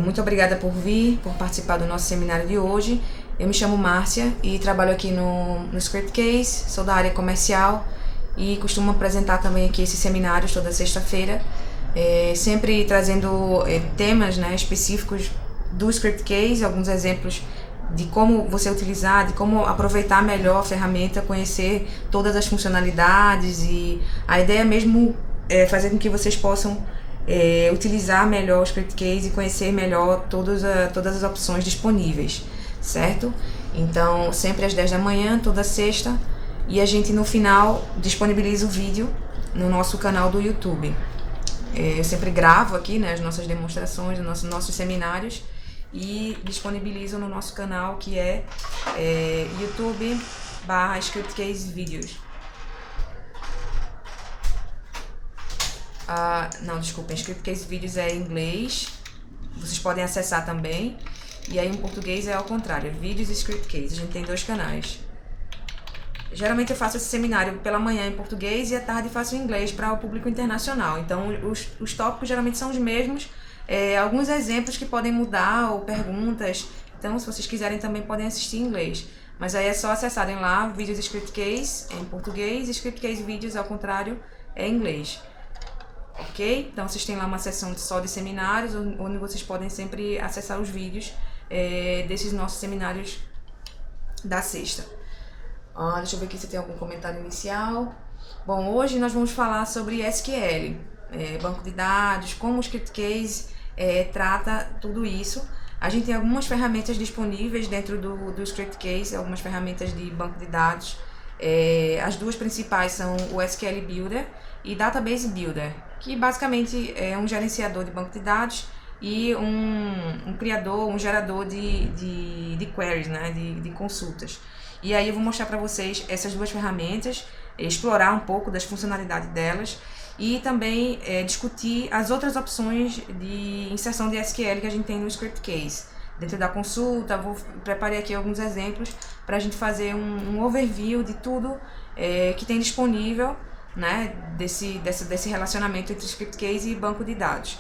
Muito obrigada por vir, por participar do nosso seminário de hoje. Eu me chamo Márcia e trabalho aqui no Scriptcase, sou da área comercial e costumo apresentar também aqui esses seminários toda sexta-feira, sempre trazendo temas, né, específicos do Scriptcase, alguns exemplos de como você utilizar, de como aproveitar melhor a ferramenta, conhecer todas as funcionalidades, e a ideia mesmo é fazer com que vocês possam utilizar melhor o Scriptcase e conhecer melhor todas as opções disponíveis, certo? Então, sempre às 10 da manhã, toda sexta, e a gente no final disponibiliza o vídeo no nosso canal do YouTube. Eu sempre gravo aqui, né, as nossas demonstrações, nossos seminários, e disponibilizo no nosso canal, que é YouTube/Scriptcase Videos. Não, desculpem, Scriptcase Videos é em inglês, vocês podem acessar também, e aí em português é ao contrário, Vídeos e Scriptcase, a gente tem 2 canais. Geralmente eu faço esse seminário pela manhã em português e à tarde faço em inglês para o público internacional, então os tópicos geralmente são os mesmos, alguns exemplos que podem mudar ou perguntas, então se vocês quiserem também podem assistir em inglês, mas aí é só acessarem lá, Vídeos e Scriptcase em português, e Scriptcase Videos ao contrário é em inglês. Ok? Então vocês têm lá uma seção só de seminários, onde vocês podem sempre acessar os vídeos desses nossos seminários da sexta. Deixa eu ver aqui se tem algum comentário inicial. Bom, hoje nós vamos falar sobre SQL, banco de dados, como o Scriptcase trata tudo isso. A gente tem algumas ferramentas disponíveis dentro do Scriptcase, algumas ferramentas de banco de dados. As 2 principais são o SQL Builder e Database Builder, que basicamente é um gerenciador de banco de dados e um criador, um gerador de queries, né, de consultas. E aí eu vou mostrar para vocês essas 2 ferramentas, explorar um pouco das funcionalidades delas e também discutir as outras opções de inserção de SQL que a gente tem no Scriptcase. Dentro da consulta, preparei aqui alguns exemplos para a gente fazer um overview de tudo que tem disponível, né, desse relacionamento entre Scriptcase e banco de dados.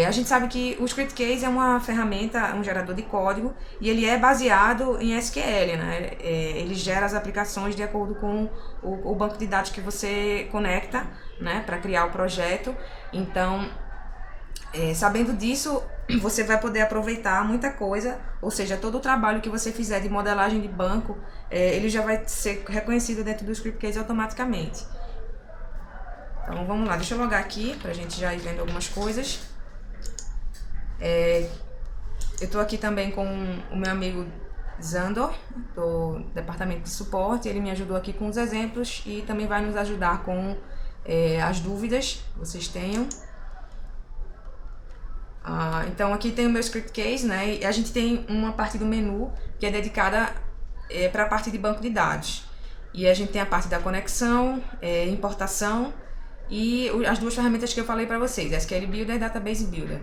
A gente sabe que o Scriptcase é uma ferramenta, um gerador de código, e ele é baseado em SQL, né? Ele gera as aplicações de acordo com o banco de dados que você conecta, né, para criar o projeto. Então, sabendo disso, você vai poder aproveitar muita coisa, ou seja, todo o trabalho que você fizer de modelagem de banco, ele já vai ser reconhecido dentro do Scriptcase automaticamente. Então vamos lá, deixa eu logar aqui para a gente já ir vendo algumas coisas. Eu estou aqui também com o meu amigo Zandor, do departamento de suporte. Ele me ajudou aqui com os exemplos e também vai nos ajudar com as dúvidas que vocês tenham. Então aqui tem o meu Scriptcase, né? E a gente tem uma parte do menu que é dedicada para a parte de banco de dados. E a gente tem a parte da conexão, importação e as 2 ferramentas que eu falei para vocês, SQL Builder e Database Builder.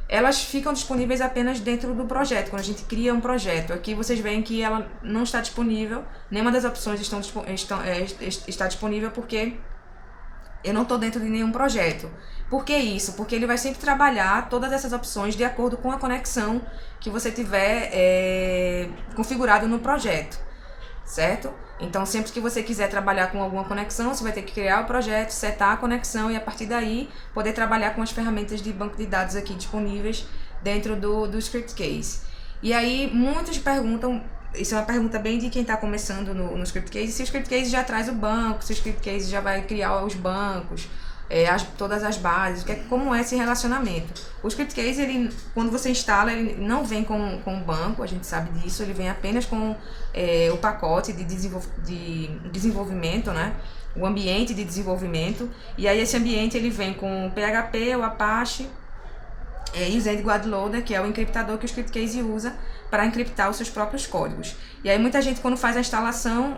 Elas ficam disponíveis apenas dentro do projeto, quando a gente cria um projeto. Aqui vocês veem que ela não está disponível, nenhuma das opções está disponível porque eu não estou dentro de nenhum projeto. Por que isso? Porque ele vai sempre trabalhar todas essas opções de acordo com a conexão que você tiver configurado no projeto, certo? Então, sempre que você quiser trabalhar com alguma conexão, você vai ter que criar o projeto, setar a conexão e a partir daí poder trabalhar com as ferramentas de banco de dados aqui disponíveis dentro do Scriptcase. E aí, muitos perguntam, isso é uma pergunta bem de quem está começando no Scriptcase, se o Scriptcase já traz o banco, se o Scriptcase já vai criar os bancos, todas as bases, como é esse relacionamento. O Scriptcase, ele, quando você instala, ele não vem com o banco, a gente sabe disso, ele vem apenas com o pacote de desenvolvimento, né? O ambiente de desenvolvimento, e aí esse ambiente ele vem com o PHP, o Apache e o ZengWad Loader, que é o encriptador que o Scriptcase usa para encriptar os seus próprios códigos. E aí muita gente, quando faz a instalação,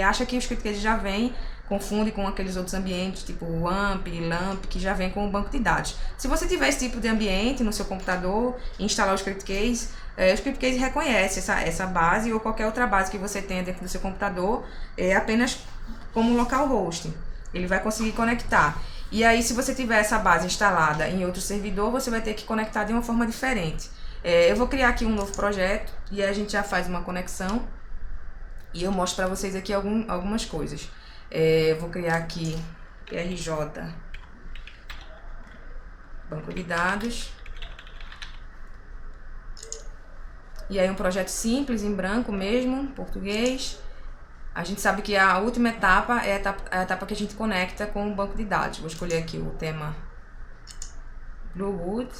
acha que o Scriptcase já vem, confunde com aqueles outros ambientes, tipo o AMP, LAMP, que já vem com o banco de dados. Se você tiver esse tipo de ambiente no seu computador e instalar o Scriptcase reconhece essa base ou qualquer outra base que você tenha dentro do seu computador, apenas como localhost. Ele vai conseguir conectar. E aí, se você tiver essa base instalada em outro servidor, você vai ter que conectar de uma forma diferente. Eu vou criar aqui um novo projeto e aí a gente já faz uma conexão e eu mostro para vocês aqui algumas coisas. Eu vou criar aqui PRJ, banco de dados. E aí um projeto simples, em branco mesmo, português. A gente sabe que a última etapa é a etapa que a gente conecta com o banco de dados. Vou escolher aqui o tema Bluewood.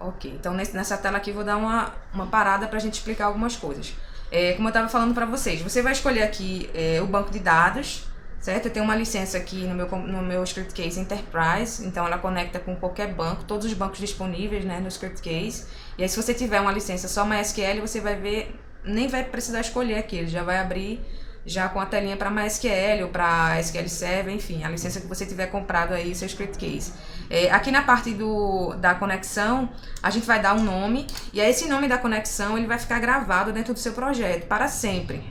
Ok, então nessa tela aqui eu vou dar uma parada para a gente explicar algumas coisas. Como eu estava falando para vocês, você vai escolher aqui o banco de dados, certo? Eu tenho uma licença aqui no meu Script Case Enterprise, então ela conecta com qualquer banco, todos os bancos disponíveis, né, no Script Case. E aí se você tiver uma licença só MySQL, você vai ver, nem vai precisar escolher aqui, ele já vai abrir já com a telinha para MySQL ou para SQL Server, enfim, a licença que você tiver comprado aí, seu Script Case. Aqui na parte da conexão, a gente vai dar um nome, e aí esse nome da conexão ele vai ficar gravado dentro do seu projeto para sempre.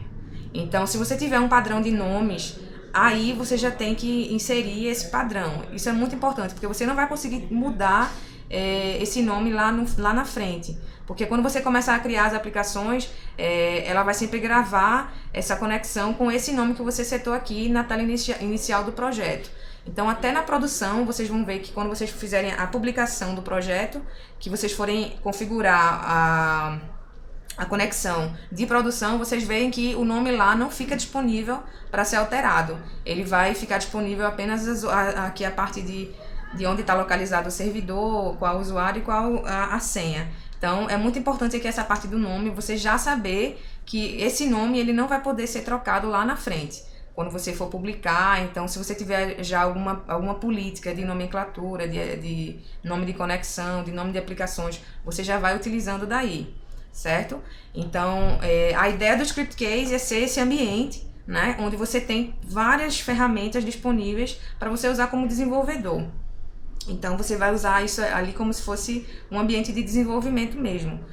Então, se você tiver um padrão de nomes, aí você já tem que inserir esse padrão. Isso é muito importante, porque você não vai conseguir mudar esse nome lá na frente. Porque quando você começar a criar as aplicações, ela vai sempre gravar essa conexão com esse nome que você setou aqui na tela inicial do projeto. Então, até na produção, vocês vão ver que quando vocês fizerem a publicação do projeto, que vocês forem configurar a conexão de produção, vocês veem que o nome lá não fica disponível para ser alterado. Ele vai ficar disponível apenas aqui a parte de onde está localizado o servidor, qual o usuário e qual a senha. Então, é muito importante aqui essa parte do nome, você já saber que esse nome ele não vai poder ser trocado lá na frente. Quando você for publicar, então se você tiver já alguma política de nomenclatura, de nome de conexão, de nome de aplicações, você já vai utilizando daí, certo? Então, a ideia do Script Case é ser esse ambiente, né, onde você tem várias ferramentas disponíveis para você usar como desenvolvedor. Então, você vai usar isso ali como se fosse um ambiente de desenvolvimento mesmo.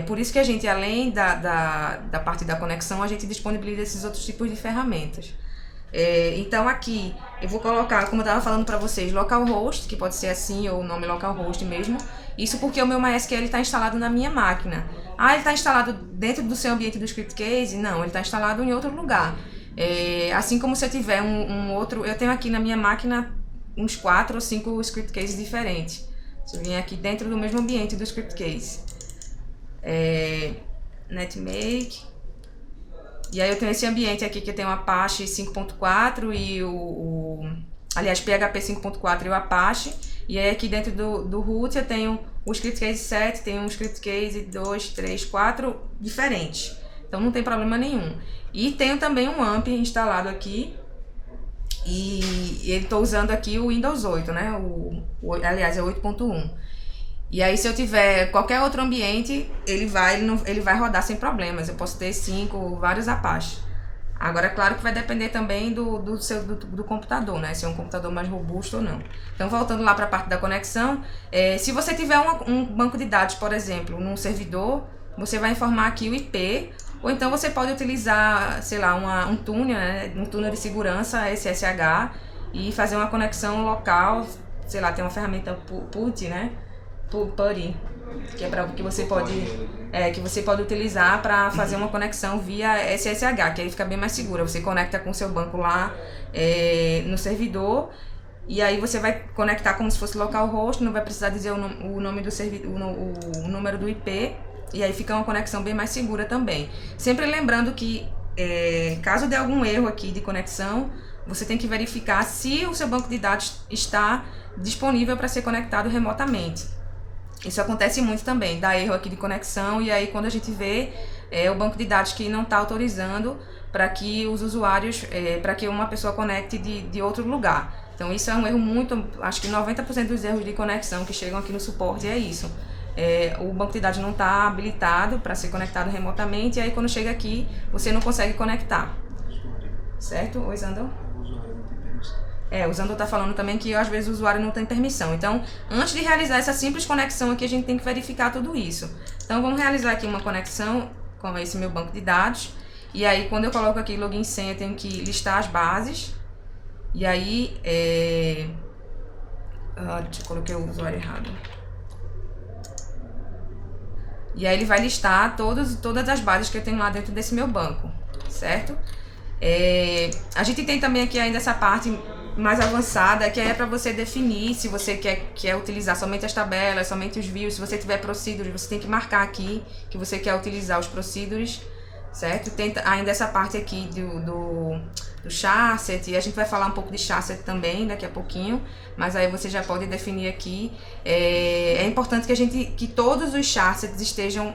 Por isso que a gente, além da parte da conexão, a gente disponibiliza esses outros tipos de ferramentas. Então, aqui, eu vou colocar, como eu estava falando para vocês, localhost, que pode ser assim, ou o nome localhost mesmo. Isso porque o meu MySQL está instalado na minha máquina. Ele está instalado dentro do seu ambiente do Script Case? Não, ele está instalado em outro lugar. Assim como se eu tiver um outro... Eu tenho aqui na minha máquina uns 4 ou 5 Script Cases diferentes. Se eu vim aqui dentro do mesmo ambiente do Script Case. Netmake. E aí eu tenho esse ambiente aqui que tem o Apache 5.4 e aliás, PHP 5.4 e o Apache. E aí aqui dentro do root eu tenho o Script Case 7, tem um Script Case 2, 3, 4 diferentes. Então não tem problema nenhum. E tenho também um AMP instalado aqui. E ele estou usando aqui o Windows 8, né? Aliás, é 8.1. E aí, se eu tiver qualquer outro ambiente, ele vai rodar sem problemas. Eu posso ter vários Apache. Agora, claro que vai depender também do computador, né? Se é um computador mais robusto ou não. Então, voltando lá para a parte da conexão, se você tiver um banco de dados, por exemplo, num servidor, você vai informar aqui o IP. Ou então você pode utilizar, sei lá, um túnel, né? Um túnel de segurança SSH e fazer uma conexão local, sei lá, tem uma ferramenta PuTTY, né? PuTTY, que é para que você pode utilizar para fazer uma conexão via SSH, que aí fica bem mais segura. Você conecta com o seu banco lá no servidor e aí você vai conectar como se fosse localhost, não vai precisar dizer o nome do servidor, o número do IP. E aí fica uma conexão bem mais segura também. Sempre lembrando que, caso dê algum erro aqui de conexão, você tem que verificar se o seu banco de dados está disponível para ser conectado remotamente. Isso acontece muito também, dá erro aqui de conexão, e aí quando a gente vê o banco de dados que não está autorizando para que os usuários, para que uma pessoa conecte de outro lugar. Então isso é um erro muito, acho que 90% dos erros de conexão que chegam aqui no suporte é isso. O banco de dados não está habilitado para ser conectado remotamente, e aí quando chega aqui, você não consegue conectar. Certo? Oi, Zandor? O Zandor está falando também que às vezes o usuário não tem permissão. Então, antes de realizar essa simples conexão aqui, a gente tem que verificar tudo isso. Então, vamos realizar aqui uma conexão com esse meu banco de dados. E aí, quando eu coloco aqui login senha, eu tenho que listar as bases. E aí, eu coloquei o usuário errado. E aí ele vai listar todas as bases que eu tenho lá dentro desse meu banco, certo? A gente tem também aqui ainda essa parte mais avançada, que é para você definir se você quer utilizar somente as tabelas, somente os views. Se você tiver procedures, você tem que marcar aqui que você quer utilizar os procedures, certo? Tem ainda essa parte aqui do charset, e a gente vai falar um pouco de charset também daqui a pouquinho, mas aí você já pode definir aqui. É importante que todos os charsets estejam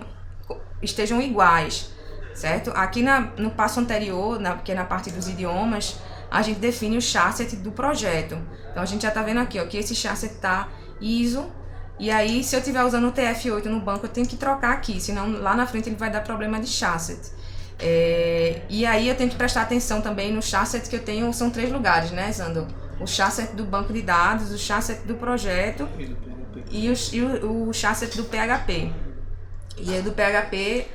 iguais, certo? Aqui no passo anterior, que é na parte dos idiomas, a gente define o charset do projeto. Então a gente já está vendo aqui, ó, que esse charset está ISO, e aí se eu estiver usando o TF8 no banco, eu tenho que trocar aqui, senão lá na frente ele vai dar problema de charset. E aí eu tenho que prestar atenção também no charset que eu tenho, são 3 lugares, né, Zando? O charset do banco de dados, o charset do projeto e o charset do PHP. E aí do PHP,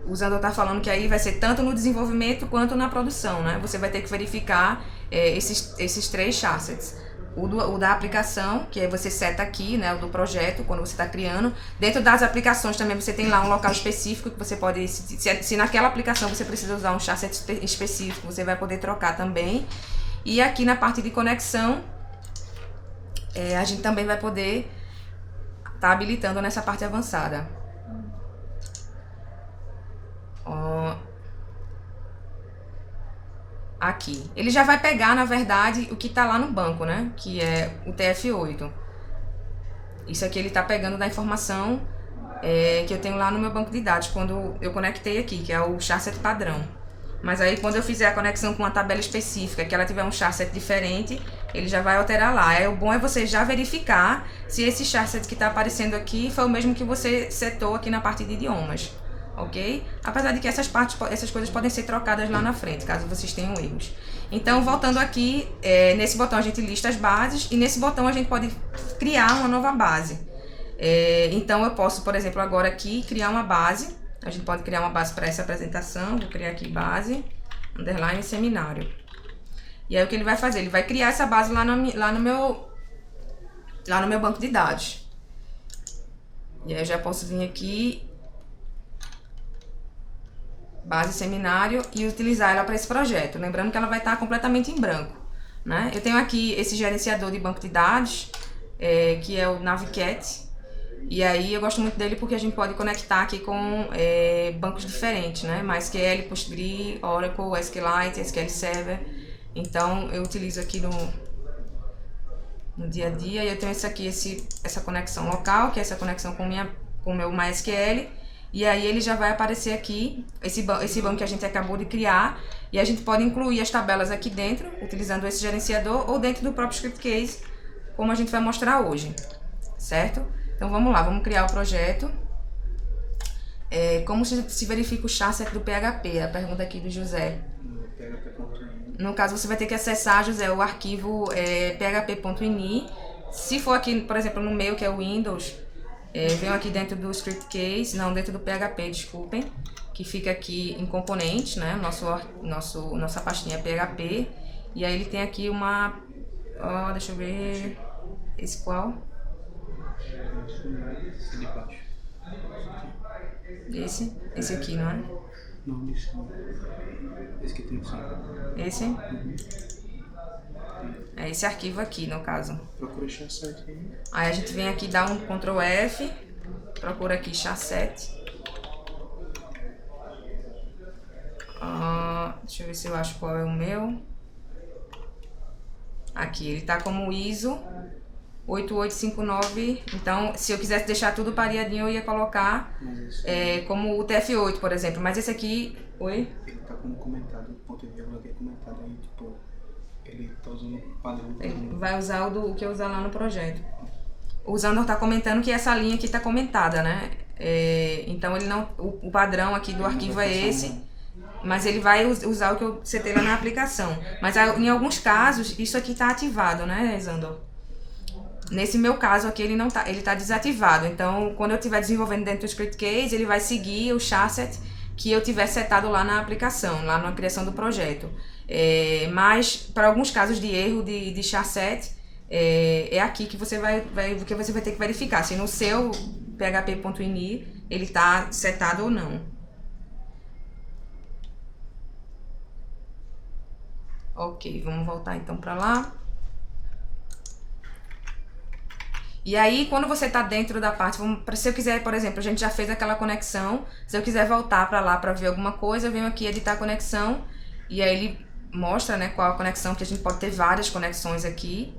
o Zando está falando que aí vai ser tanto no desenvolvimento quanto na produção, né? Você vai ter que verificar esses 3 charsets. O da aplicação, que aí você seta aqui, né, o do projeto, quando você está criando. Dentro das aplicações também você tem lá um local específico que você pode, se naquela aplicação você precisa usar um charset específico, você vai poder trocar também. E aqui na parte de conexão, a gente também vai poder estar habilitando nessa parte avançada. Aqui. Ele já vai pegar, na verdade, o que está lá no banco, né? Que é o TF8. Isso aqui ele está pegando da informação que eu tenho lá no meu banco de dados, quando eu conectei aqui, que é o charset padrão. Mas aí, quando eu fizer a conexão com uma tabela específica, que ela tiver um charset diferente, ele já vai alterar lá. O bom é você já verificar se esse charset que está aparecendo aqui foi o mesmo que você setou aqui na parte de idiomas. Ok? Apesar de que essas coisas podem ser trocadas lá na frente, caso vocês tenham erros. Então, voltando aqui, nesse botão a gente lista as bases, e nesse botão a gente pode criar uma nova base. Então, eu posso, por exemplo, agora aqui, criar uma base. A gente pode criar uma base para essa apresentação. Vou criar aqui base, underline, seminário. E aí, o que ele vai fazer? Ele vai criar essa base lá no meu banco de dados. E aí, eu já posso vir aqui, base seminário, e utilizar ela para esse projeto. Lembrando que ela vai estar completamente em branco, né? Eu tenho aqui esse gerenciador de banco de dados, que é o Navicat. E aí eu gosto muito dele porque a gente pode conectar aqui com bancos diferentes, né? MySQL, Postgre, Oracle, SQLite, SQL Server. Então eu utilizo aqui no dia a dia. E eu tenho essa conexão local, que é essa conexão com o meu MySQL. E aí ele já vai aparecer aqui, esse banco que a gente acabou de criar, e a gente pode incluir as tabelas aqui dentro, utilizando esse gerenciador, ou dentro do próprio script case, como a gente vai mostrar hoje, certo? Então vamos lá, vamos criar o projeto. Como se verifica o charset do PHP? A pergunta aqui do José. No caso, você vai ter que acessar, José, o arquivo php.ini. Se for aqui, por exemplo, no meu, que é o Windows, venho aqui dentro do script case, não, dentro do PHP, desculpem, que fica aqui em componentes, né, nossa pastinha PHP, e aí ele tem aqui uma, deixa eu ver, esse qual? Esse aqui, não é? Não, esse que tem sim. Esse? Uhum. É esse arquivo aqui, no caso. Procura charset aí. Aí a gente vem aqui, dá um Ctrl F, procura aqui charset. Deixa eu ver se eu acho qual é o meu. Aqui, ele tá como ISO 8859. Então, se eu quisesse deixar tudo pareadinho, eu ia colocar como o TF8, por exemplo. Mas esse aqui... Oi? Ele tá como comentado, ponto de vírgula que é comentado aí, tipo... Ele tá usando o padrão. Ele vai usar o que eu usar lá no projeto. O Zandor tá comentando que essa linha aqui tá comentada, né? Então, ele não, o padrão aqui do arquivo é esse, mas ele vai usar o que eu setei lá na aplicação. Mas em alguns casos, isso aqui tá ativado, né, Zandor? Nesse meu caso aqui, ele não tá, ele tá desativado. Então, quando eu estiver desenvolvendo dentro do script case, ele vai seguir o charset que eu tiver setado lá na aplicação, lá na criação do projeto. Mas para alguns casos de erro de charset, é aqui que você vai ter que verificar se no seu php.ini ele está setado ou não. Ok, vamos voltar então para lá. E aí, quando você está dentro da parte, se eu quiser, por exemplo, a gente já fez aquela conexão, se eu quiser voltar para lá para ver alguma coisa, eu venho aqui editar a conexão, e aí ele mostra, né, qual a conexão, que a gente pode ter várias conexões aqui,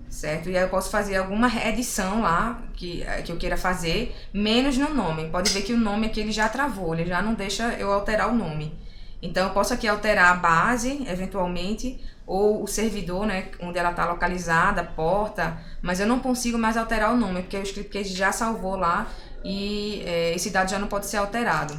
certo? E aí eu posso fazer alguma edição lá, que eu queira fazer, menos no nome. Pode ver que o nome aqui ele já travou, ele já não deixa eu alterar o nome. Então, eu posso aqui alterar a base, eventualmente, ou o servidor, né, onde ela está localizada, a porta, mas eu não consigo mais alterar o nome, porque o ScriptCase já salvou lá e esse dado já não pode ser alterado.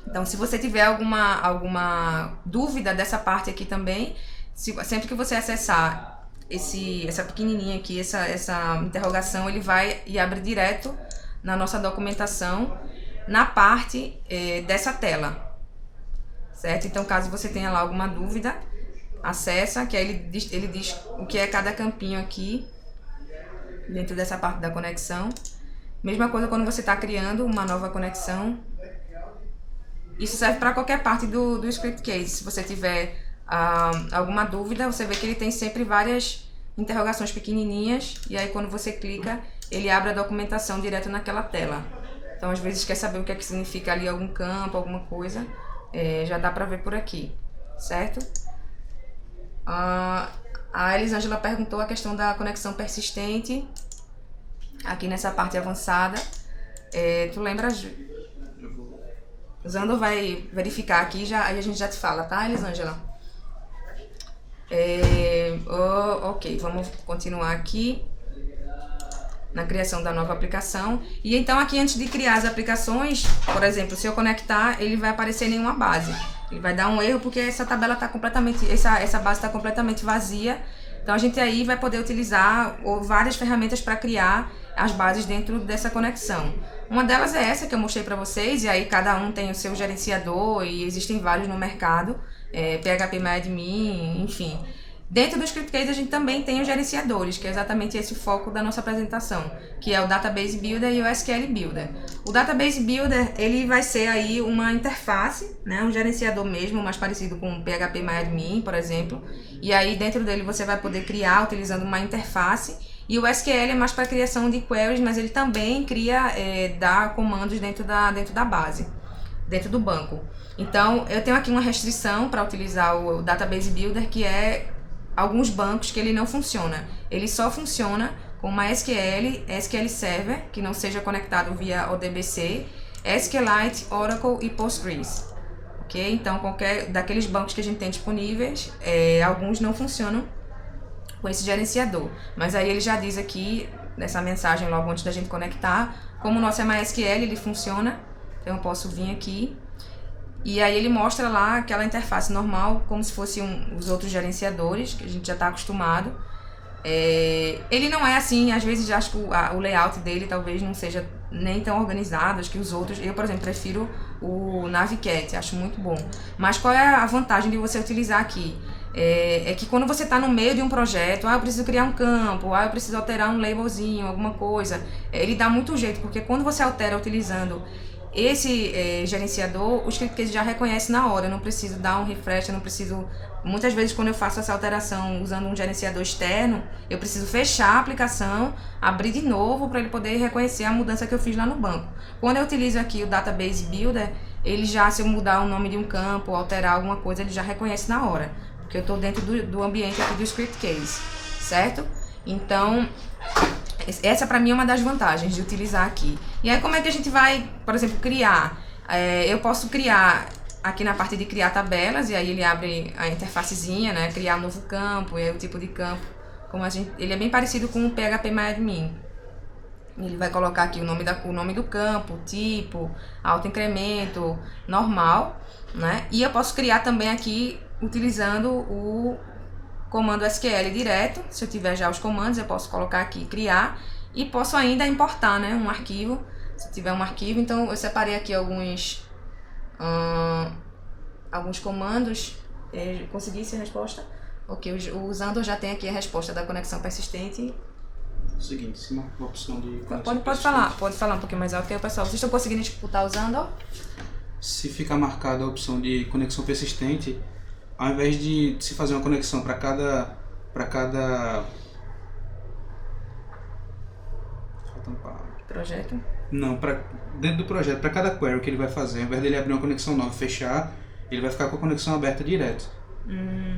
Então, se você tiver alguma dúvida dessa parte aqui também, sempre que você acessar essa pequenininha aqui, essa interrogação, ele vai e abre direto na nossa documentação, na parte dessa tela. Certo? Então, caso você tenha lá alguma dúvida, acessa, que aí ele diz o que é cada campinho aqui, dentro dessa parte da conexão. Mesma coisa quando você está criando uma nova conexão. Isso serve para qualquer parte do ScriptCase. Se você tiver alguma dúvida, você vê que ele tem sempre várias interrogações pequenininhas, e aí quando você clica, ele abre a documentação direto naquela tela. Então, às vezes, quer saber o que é que significa ali algum campo, alguma coisa, já dá para ver por aqui, certo? A Elisângela perguntou a questão da conexão persistente, aqui nessa parte avançada. Tu lembra? O Zando vai verificar aqui, aí a gente já te fala, tá, Elisângela? Ok, vamos continuar aqui na criação da nova aplicação. E então aqui, antes de criar as aplicações, por exemplo, se eu conectar, ele vai aparecer nenhuma base. Ele vai dar um erro porque essa tabela está completamente, essa base está completamente vazia. Então a gente aí vai poder utilizar várias ferramentas para criar as bases dentro dessa conexão. Uma delas é essa que eu mostrei para vocês, e aí cada um tem o seu gerenciador, e existem vários no mercado, phpMyAdmin, enfim. Dentro do ScriptCase a gente também tem os gerenciadores, que é exatamente esse o foco da nossa apresentação, que é o Database Builder e o SQL Builder. O Database Builder, ele vai ser aí uma interface, né, um gerenciador mesmo, mais parecido com o phpMyAdmin, por exemplo, e aí dentro dele você vai poder criar utilizando uma interface, e o SQL é mais para criação de queries, mas ele também dá comandos dentro da base, dentro do banco. Então, eu tenho aqui uma restrição para utilizar o Database Builder, que é alguns bancos que ele não funciona. Ele só funciona com MySQL, SQL Server, que não seja conectado via ODBC, SQLite, Oracle e Postgres. Ok? Então, qualquer daqueles bancos que a gente tem disponíveis, alguns não funcionam com esse gerenciador. Mas aí ele já diz aqui, nessa mensagem logo antes da gente conectar, como o nosso é MySQL, ele funciona. Então, eu posso vir aqui. E aí ele mostra lá aquela interface normal, como se fosse os outros gerenciadores, que a gente já está acostumado. Ele não é assim, às vezes acho que o layout dele talvez não seja nem tão organizado, acho que os outros, eu por exemplo prefiro o Navicat, acho muito bom. Mas qual é a vantagem de você utilizar aqui? É que quando você está no meio de um projeto, eu preciso criar um campo, eu preciso alterar um labelzinho, alguma coisa, ele dá muito jeito, porque quando você altera utilizando esse gerenciador, o ScriptCase já reconhece na hora, eu não preciso dar um refresh, eu não preciso... Muitas vezes quando eu faço essa alteração usando um gerenciador externo, eu preciso fechar a aplicação, abrir de novo para ele poder reconhecer a mudança que eu fiz lá no banco. Quando eu utilizo aqui o Database Builder, ele já, se eu mudar o nome de um campo, alterar alguma coisa, ele já reconhece na hora, porque eu estou dentro do ambiente aqui do ScriptCase, certo? Então, essa para mim é uma das vantagens de utilizar aqui. E aí como é que a gente vai, por exemplo, criar? Eu posso criar aqui na parte de criar tabelas, e aí ele abre a interfacezinha, né? Criar um novo campo, e aí o tipo de campo. Ele é bem parecido com o phpMyAdmin. Ele vai colocar aqui o nome do campo, tipo, autoincremento, normal, né? E eu posso criar também aqui utilizando o comando SQL direto. Se eu tiver já os comandos, eu posso colocar aqui criar, e posso ainda importar, né, um arquivo, se tiver um arquivo. Então eu separei aqui alguns comandos. Conseguisse a resposta? Ok, o Zandor já tem aqui a resposta da conexão persistente. É o seguinte, se marca a opção de conexão Pode falar um pouquinho mais alto que aí o pessoal... Vocês estão conseguindo escutar o Zandor? Se ficar marcada a opção de conexão persistente, ao invés de se fazer uma conexão para cada Projeto? Não, dentro do projeto, para cada query que ele vai fazer, ao invés dele abrir uma conexão nova e fechar, ele vai ficar com a conexão aberta direto.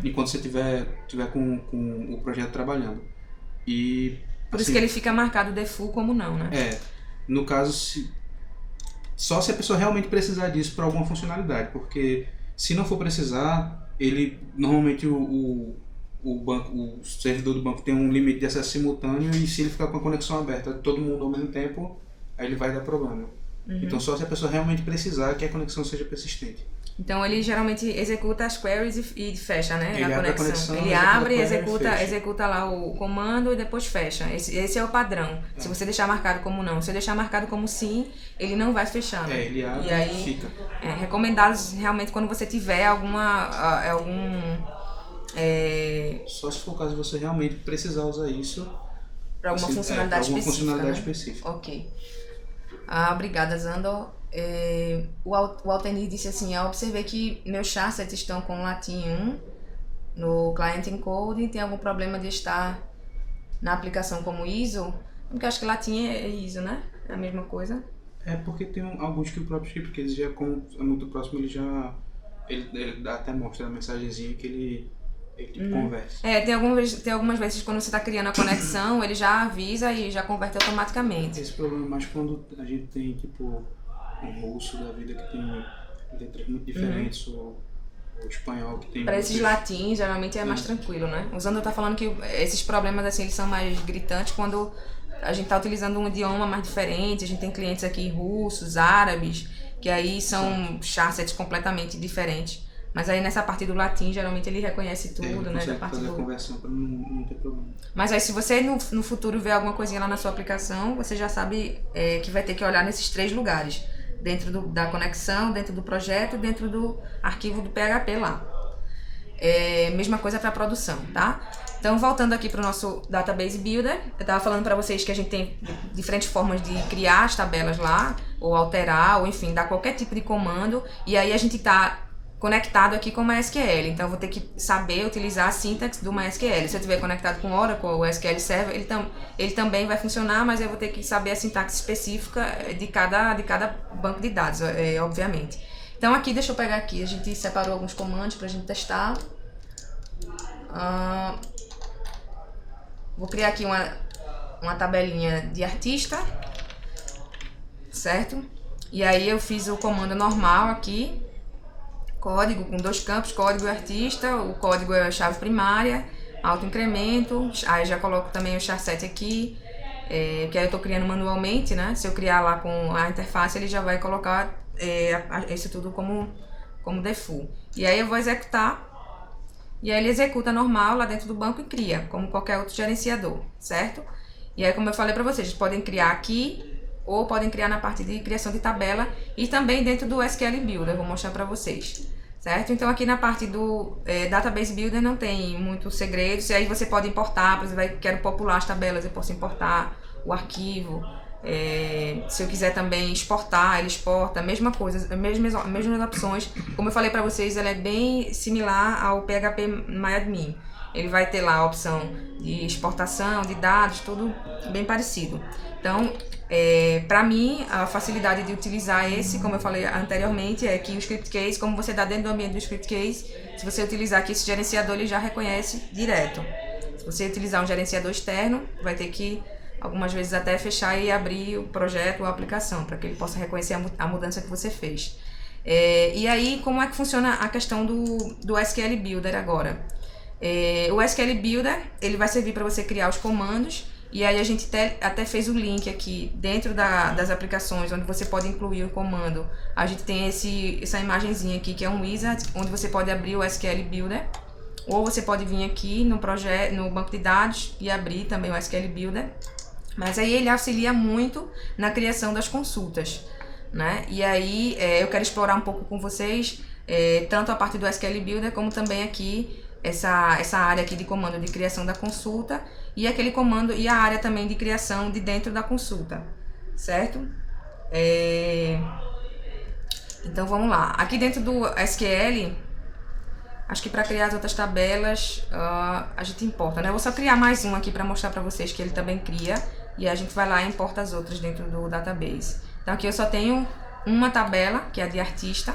Enquanto você tiver com o projeto trabalhando. E, por isso que ele fica marcado default como não, né? No caso, só se a pessoa realmente precisar disso para alguma funcionalidade, porque se não for precisar, ele normalmente o servidor do banco tem um limite de acesso simultâneo e se ele ficar com a conexão aberta todo mundo ao mesmo tempo, aí ele vai dar problema. Então só se a pessoa realmente precisar que a conexão seja persistente. Então ele geralmente executa as queries e fecha, né? Ele abre a conexão, ele abre, executa lá o comando e depois fecha. Esse é o padrão. Se você deixar marcado como não. Se eu deixar marcado como sim, ele não vai fechar. Né? Ele abre e aí, fica. Recomendado realmente quando você tiver só se for o caso de você realmente precisar usar isso para alguma funcionalidade específica. Ok. Obrigada, Zandor. O Altenir disse assim: eu observei que meus charsets estão com Latin 1 no Client Encoding. Tem algum problema de estar na aplicação como ISO? Porque eu acho que Latin é ISO, né? É a mesma coisa. Porque tem alguns que o próprio script, que eles já, como é muito próximo, ele até mostra a mensagenzinha que ele converte. Tem algumas vezes quando você está criando a conexão, ele já avisa e já converte automaticamente. Esse problema é mais quando a gente tem tipo um russo da vida que tem letras muito diferentes, ou espanhol que tem... Para esses latins, geralmente é mais tranquilo, né? O Zandor tá falando que esses problemas assim, eles são mais gritantes quando a gente está utilizando um idioma mais diferente. A gente tem clientes aqui russos, árabes, que aí são charsets completamente diferentes. Mas aí nessa parte do latim, geralmente ele reconhece tudo, né? Da parte fazer a conversão para não ter problema. Mas aí se você no futuro ver alguma coisinha lá na sua aplicação, você já sabe que vai ter que olhar nesses 3 lugares. Dentro da conexão, dentro do projeto, dentro do arquivo do PHP lá. Mesma coisa para produção, tá? Então, voltando aqui para o nosso Database Builder, eu estava falando para vocês que a gente tem diferentes formas de criar as tabelas lá, ou alterar, ou enfim, dar qualquer tipo de comando, e aí a gente está conectado aqui com o MySQL, então eu vou ter que saber utilizar a sintaxe do MySQL. Se eu estiver conectado com Oracle ou SQL Server, ele também vai funcionar, mas eu vou ter que saber a sintaxe específica de cada banco de dados, obviamente. Então aqui, deixa eu pegar aqui, a gente separou alguns comandos para a gente testar. Vou criar aqui uma tabelinha de artista, certo? E aí eu fiz o comando normal aqui, código com 2 campos, código e artista. O código é a chave primária, autoincremento. Aí já coloco também o charset aqui, que aí eu estou criando manualmente, né? Se eu criar lá com a interface, ele já vai colocar isso tudo como default. E aí eu vou executar, e aí ele executa normal lá dentro do banco e cria, como qualquer outro gerenciador, certo? E aí, como eu falei para vocês podem criar aqui, ou podem criar na parte de criação de tabela e também dentro do SQL Builder, eu vou mostrar para vocês, certo? Então aqui na parte do Database Builder não tem muitos segredos, e aí você pode importar, por exemplo, quero popular as tabelas, eu posso importar o arquivo, se eu quiser também exportar, ele exporta, mesma coisa, mesmas opções. Como eu falei para vocês, ela é bem similar ao PHP MyAdmin. Ele vai ter lá a opção de exportação de dados, tudo bem parecido. Então, para mim, a facilidade de utilizar esse, como eu falei anteriormente, é que o script case, como você está dentro do ambiente do script case, se você utilizar aqui esse gerenciador, ele já reconhece direto. Se você utilizar um gerenciador externo, vai ter que, algumas vezes, até fechar e abrir o projeto ou a aplicação, para que ele possa reconhecer a mudança que você fez. E aí, como é que funciona a questão do SQL Builder agora? O SQL Builder, ele vai servir para você criar os comandos. E aí a gente até fez o link aqui dentro das aplicações, onde você pode incluir o comando. A gente tem essa imagenzinha aqui, que é um wizard, onde você pode abrir o SQL Builder. Ou você pode vir aqui no banco de dados e abrir também o SQL Builder. Mas aí ele auxilia muito na criação das consultas, né? E aí eu quero explorar um pouco com vocês tanto a parte do SQL Builder, como também aqui essa área aqui de comando de criação da consulta e aquele comando e a área também de criação de dentro da consulta, certo? Então vamos lá. Aqui dentro do SQL, acho que para criar as outras tabelas a gente importa, né? Eu vou só criar mais um aqui para mostrar para vocês que ele também cria e a gente vai lá e importa as outras dentro do database. Então aqui eu só tenho uma tabela, que é a de artista,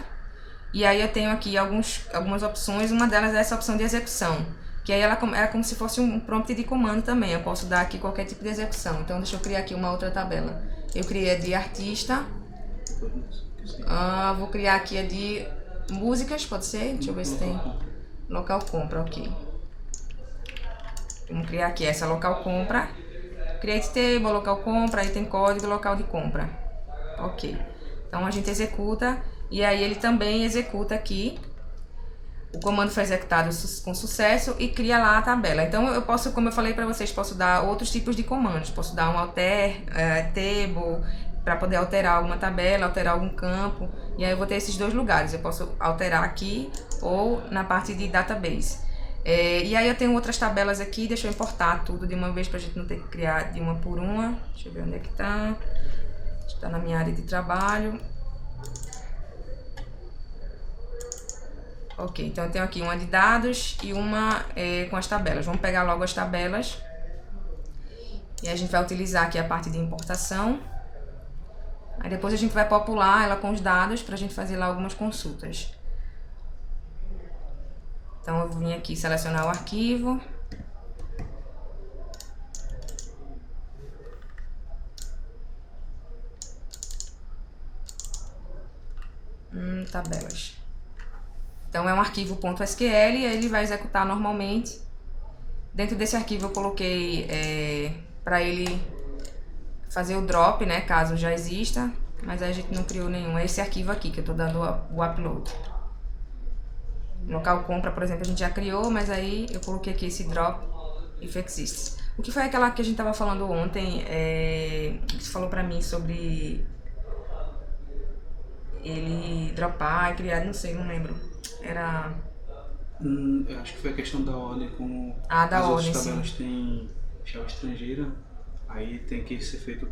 e aí eu tenho aqui algumas opções, uma delas é essa opção de execução, que aí ela é como se fosse um prompt de comando também, eu posso dar aqui qualquer tipo de execução. Então deixa eu criar aqui uma outra tabela. Eu criei a de artista, vou criar aqui a de músicas, pode ser? Deixa eu ver se tem local compra, ok. Vamos criar aqui essa local compra, create table, local compra, aí tem código, local de compra, ok. Então a gente executa e aí ele também executa aqui. O comando foi executado com sucesso e cria lá a tabela. Então eu posso, como eu falei para vocês, posso dar outros tipos de comandos. Posso dar um alter, table, para poder alterar alguma tabela, alterar algum campo. E aí eu vou ter esses dois lugares. Eu posso alterar aqui ou na parte de database. E aí eu tenho outras tabelas aqui. Deixa eu importar tudo de uma vez para a gente não ter que criar de uma por uma. Deixa eu ver onde é que está. Está na minha área de trabalho. Ok, então eu tenho aqui uma de dados e uma com as tabelas. Vamos pegar logo as tabelas. E a gente vai utilizar aqui a parte de importação. Aí depois a gente vai popular ela com os dados para a gente fazer lá algumas consultas. Então eu vou vir aqui selecionar o arquivo. Tabelas. Então é um arquivo .sql e ele vai executar normalmente. Dentro desse arquivo eu coloquei para ele fazer o drop, né, caso já exista, mas a gente não criou nenhum. É esse arquivo aqui que eu estou dando o upload. Local compra, por exemplo, a gente já criou, mas aí eu coloquei aqui esse drop if exists. O que foi aquela que a gente estava falando ontem, que você falou para mim sobre ele dropar e criar, não sei, não lembro. Era... eu acho que foi a questão da ordem, como da as ordem, outras tabelas sim. têm chave estrangeira, aí tem que ser feito,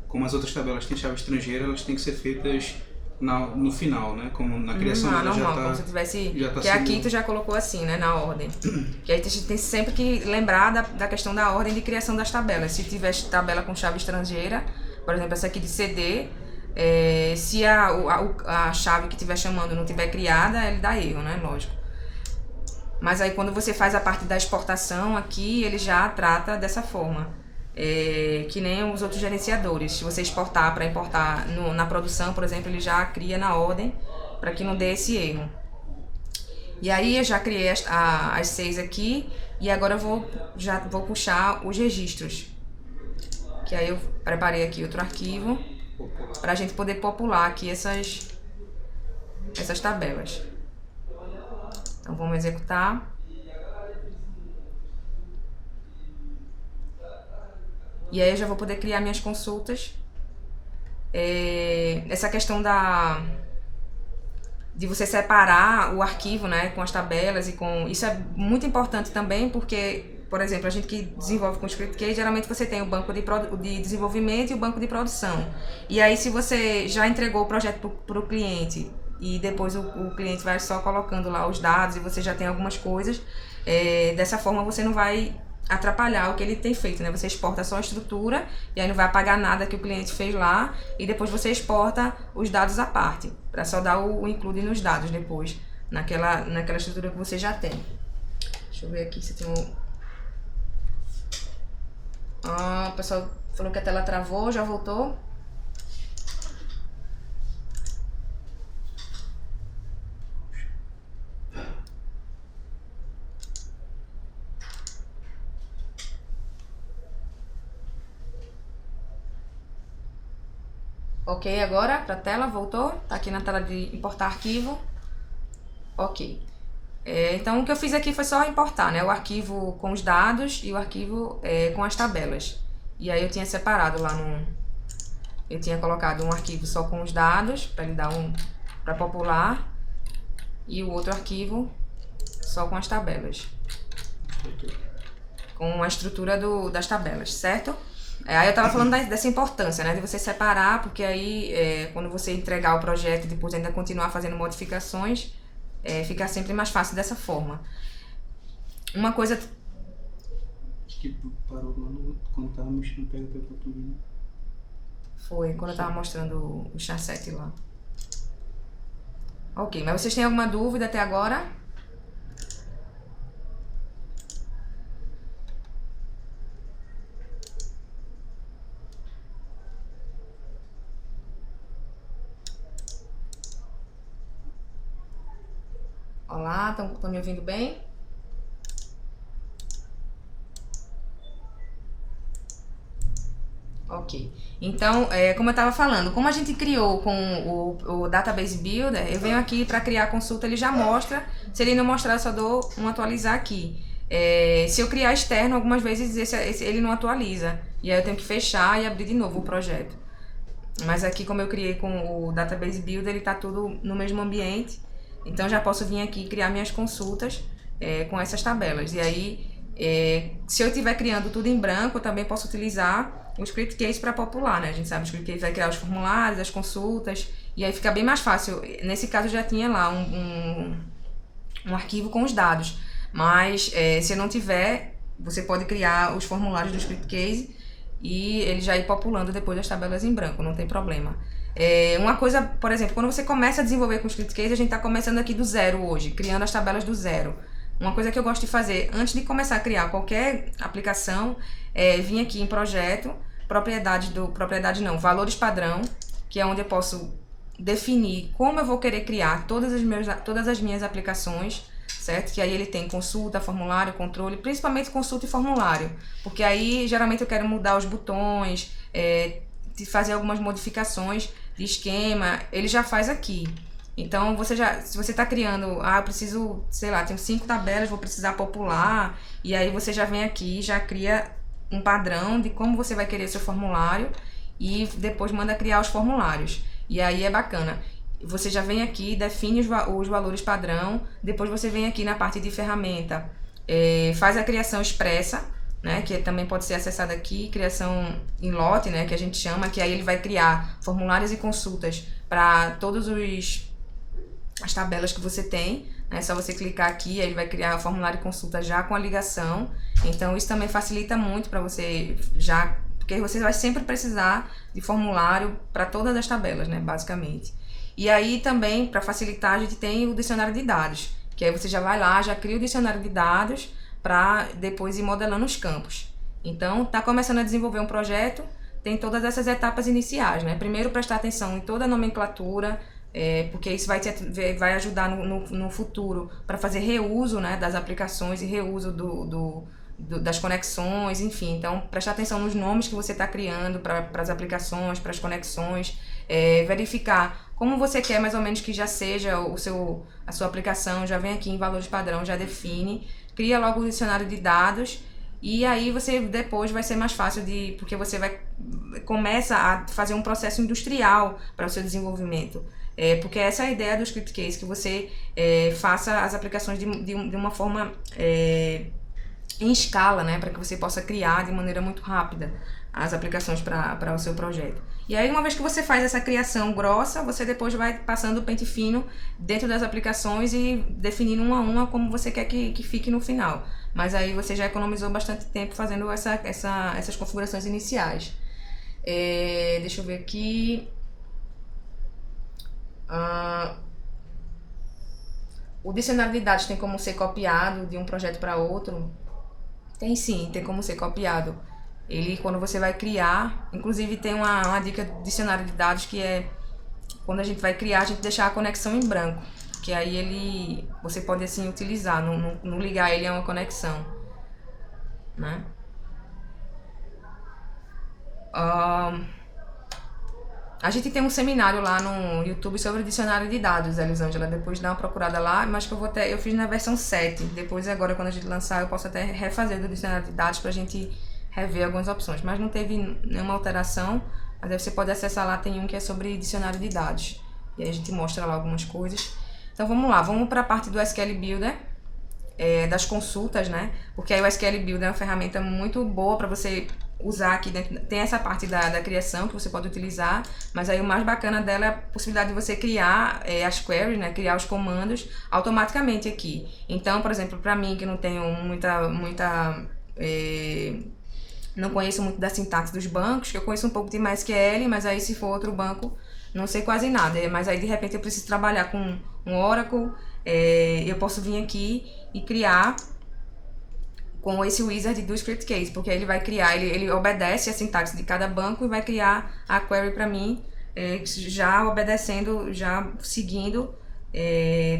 como as outras tabelas têm chave estrangeira, elas têm que ser feitas no final, né? Como na criação dela normal, já tá, como se tivesse, já tá que sendo... aqui tu já colocou assim, né, na ordem. Que aí a gente tem sempre que lembrar da questão da ordem de criação das tabelas. Se tiver tabela com chave estrangeira, por exemplo, essa aqui de CD, se a chave que estiver chamando não tiver criada, ele dá erro, né? Lógico. Mas aí quando você faz a parte da exportação aqui, ele já trata dessa forma. Que nem os outros gerenciadores. Se você exportar para importar na produção, por exemplo, ele já cria na ordem para que não dê esse erro. E aí eu já criei as 6 aqui e agora eu já vou puxar os registros. Que aí eu preparei aqui outro arquivo para a gente poder popular aqui essas tabelas. Então vamos executar. E aí eu já vou poder criar minhas consultas. Essa questão de você separar o arquivo, né, com as tabelas e com... Isso é muito importante também porque, por exemplo, a gente que desenvolve com ScriptCase, geralmente você tem o banco de desenvolvimento e o banco de produção. E aí se você já entregou o projeto para o cliente e depois o cliente vai só colocando lá os dados e você já tem algumas coisas, dessa forma você não vai atrapalhar o que ele tem feito, né? Você exporta só a estrutura e aí não vai apagar nada que o cliente fez lá e depois você exporta os dados à parte, para só dar o include nos dados depois, naquela estrutura que você já tem. Deixa eu ver aqui se tem o pessoal falou que a tela travou, já voltou. Ok, agora para a tela, voltou, tá aqui na tela de importar arquivo. Ok. Então o que eu fiz aqui foi só importar, né, o arquivo com os dados e o arquivo com as tabelas. E aí eu tinha separado lá eu tinha colocado um arquivo só com os dados, para ele dar para popular. e o outro arquivo só com as tabelas. Com a estrutura das tabelas, certo? Aí eu tava falando dessa importância, né? De você separar, porque aí quando você entregar o projeto e depois ainda continuar fazendo modificações, fica sempre mais fácil dessa forma. Uma coisa... Acho que parou lá quando tava mexendo no PHP Português. Foi, quando eu tava mostrando o char7 lá. Ok, mas vocês têm alguma dúvida até agora? Olá, estão me ouvindo bem? Ok. Então, como eu estava falando, como a gente criou com o Database Builder, eu venho aqui para criar a consulta, ele já mostra. Se ele não mostrar, eu só dou um atualizar aqui. Se eu criar externo, algumas vezes ele não atualiza. E aí eu tenho que fechar e abrir de novo o projeto. Mas aqui, como eu criei com o Database Builder, ele está tudo no mesmo ambiente. Então, já posso vir aqui e criar minhas consultas com essas tabelas. E aí, se eu estiver criando tudo em branco, eu também posso utilizar o script case para popular, né? A gente sabe que o script case vai criar os formulários, as consultas, e aí fica bem mais fácil. Nesse caso, eu já tinha lá um arquivo com os dados. Mas, se eu não tiver, você pode criar os formulários do script case e ele já ir populando depois das tabelas em branco, não tem problema. Uma coisa, por exemplo, quando você começa a desenvolver com o script case, a gente está começando aqui do zero hoje, criando as tabelas do zero. Uma coisa que eu gosto de fazer antes de começar a criar qualquer aplicação é vir aqui em projeto, valores padrão, que é onde eu posso definir como eu vou querer criar todas as minhas aplicações, certo? Que aí ele tem consulta, formulário, controle, principalmente consulta e formulário, porque aí geralmente eu quero mudar os botões, de fazer algumas modificações de esquema, ele já faz aqui. Então, se você está criando, eu preciso, sei lá, tenho 5 tabelas, vou precisar popular, e aí você já vem aqui, já cria um padrão de como você vai querer seu formulário e depois manda criar os formulários. E aí é bacana. Você já vem aqui, define os valores padrão, depois você vem aqui na parte de ferramenta, faz a criação expressa, né, que também pode ser acessada aqui, criação em lote, né, que a gente chama, que aí ele vai criar formulários e consultas para todas as tabelas que você tem, né, é só você clicar aqui, aí ele vai criar o formulário e consulta já com a ligação. Então isso também facilita muito para você porque você vai sempre precisar de formulário para todas as tabelas, né, basicamente. E aí também, para facilitar, a gente tem o dicionário de dados, que aí você já vai lá, já cria o dicionário de dados para depois ir modelando os campos. Então, está começando a desenvolver um projeto, tem todas essas etapas iniciais, né? Primeiro, prestar atenção em toda a nomenclatura, porque isso vai ajudar no futuro para fazer reuso, né, das aplicações e reuso das conexões, enfim. Então, prestar atenção nos nomes que você está criando para as aplicações, para as conexões, verificar como você quer mais ou menos que já seja a sua aplicação, já vem aqui em valores padrão, já define, cria logo o dicionário de dados, e aí você depois vai ser mais fácil porque você começa a fazer um processo industrial para o seu desenvolvimento. Porque essa é a ideia do script case, que você faça as aplicações de uma forma em escala, né, para que você possa criar de maneira muito rápida as aplicações para o seu projeto. E aí, uma vez que você faz essa criação grossa, você depois vai passando o pente fino dentro das aplicações e definindo uma a uma como você quer que fique no final. Mas aí você já economizou bastante tempo fazendo essas configurações iniciais. Deixa eu ver aqui. O dicionário de dados tem como ser copiado de um projeto para outro? Tem sim, tem como ser copiado. Ele, quando você vai criar, inclusive tem uma dica do dicionário de dados que quando a gente vai criar, a gente deixar a conexão em branco, que aí você pode assim utilizar, não ligar ele a uma conexão, né? A gente tem um seminário lá no YouTube sobre dicionário de dados, Elisângela, depois dá uma procurada lá, mas que eu fiz na versão 7, depois agora quando a gente lançar eu posso até refazer do dicionário de dados pra gente rever algumas opções, mas não teve nenhuma alteração, mas aí você pode acessar lá, tem um que é sobre dicionário de dados, e aí a gente mostra lá algumas coisas. Então vamos lá, vamos para a parte do SQL Builder, das consultas, né? Porque aí o SQL Builder é uma ferramenta muito boa para você usar aqui dentro. Tem essa parte da criação que você pode utilizar, mas aí o mais bacana dela é a possibilidade de você criar as queries, né? Criar os comandos automaticamente aqui. Então, por exemplo, para mim que não tenho não conheço muito da sintaxe dos bancos, que eu conheço um pouco de MySQL, mas aí se for outro banco, não sei quase nada. Mas aí de repente eu preciso trabalhar com um Oracle, eu posso vir aqui e criar com esse wizard do script case, porque ele vai criar, ele obedece a sintaxe de cada banco e vai criar a query para mim, já obedecendo, já seguindo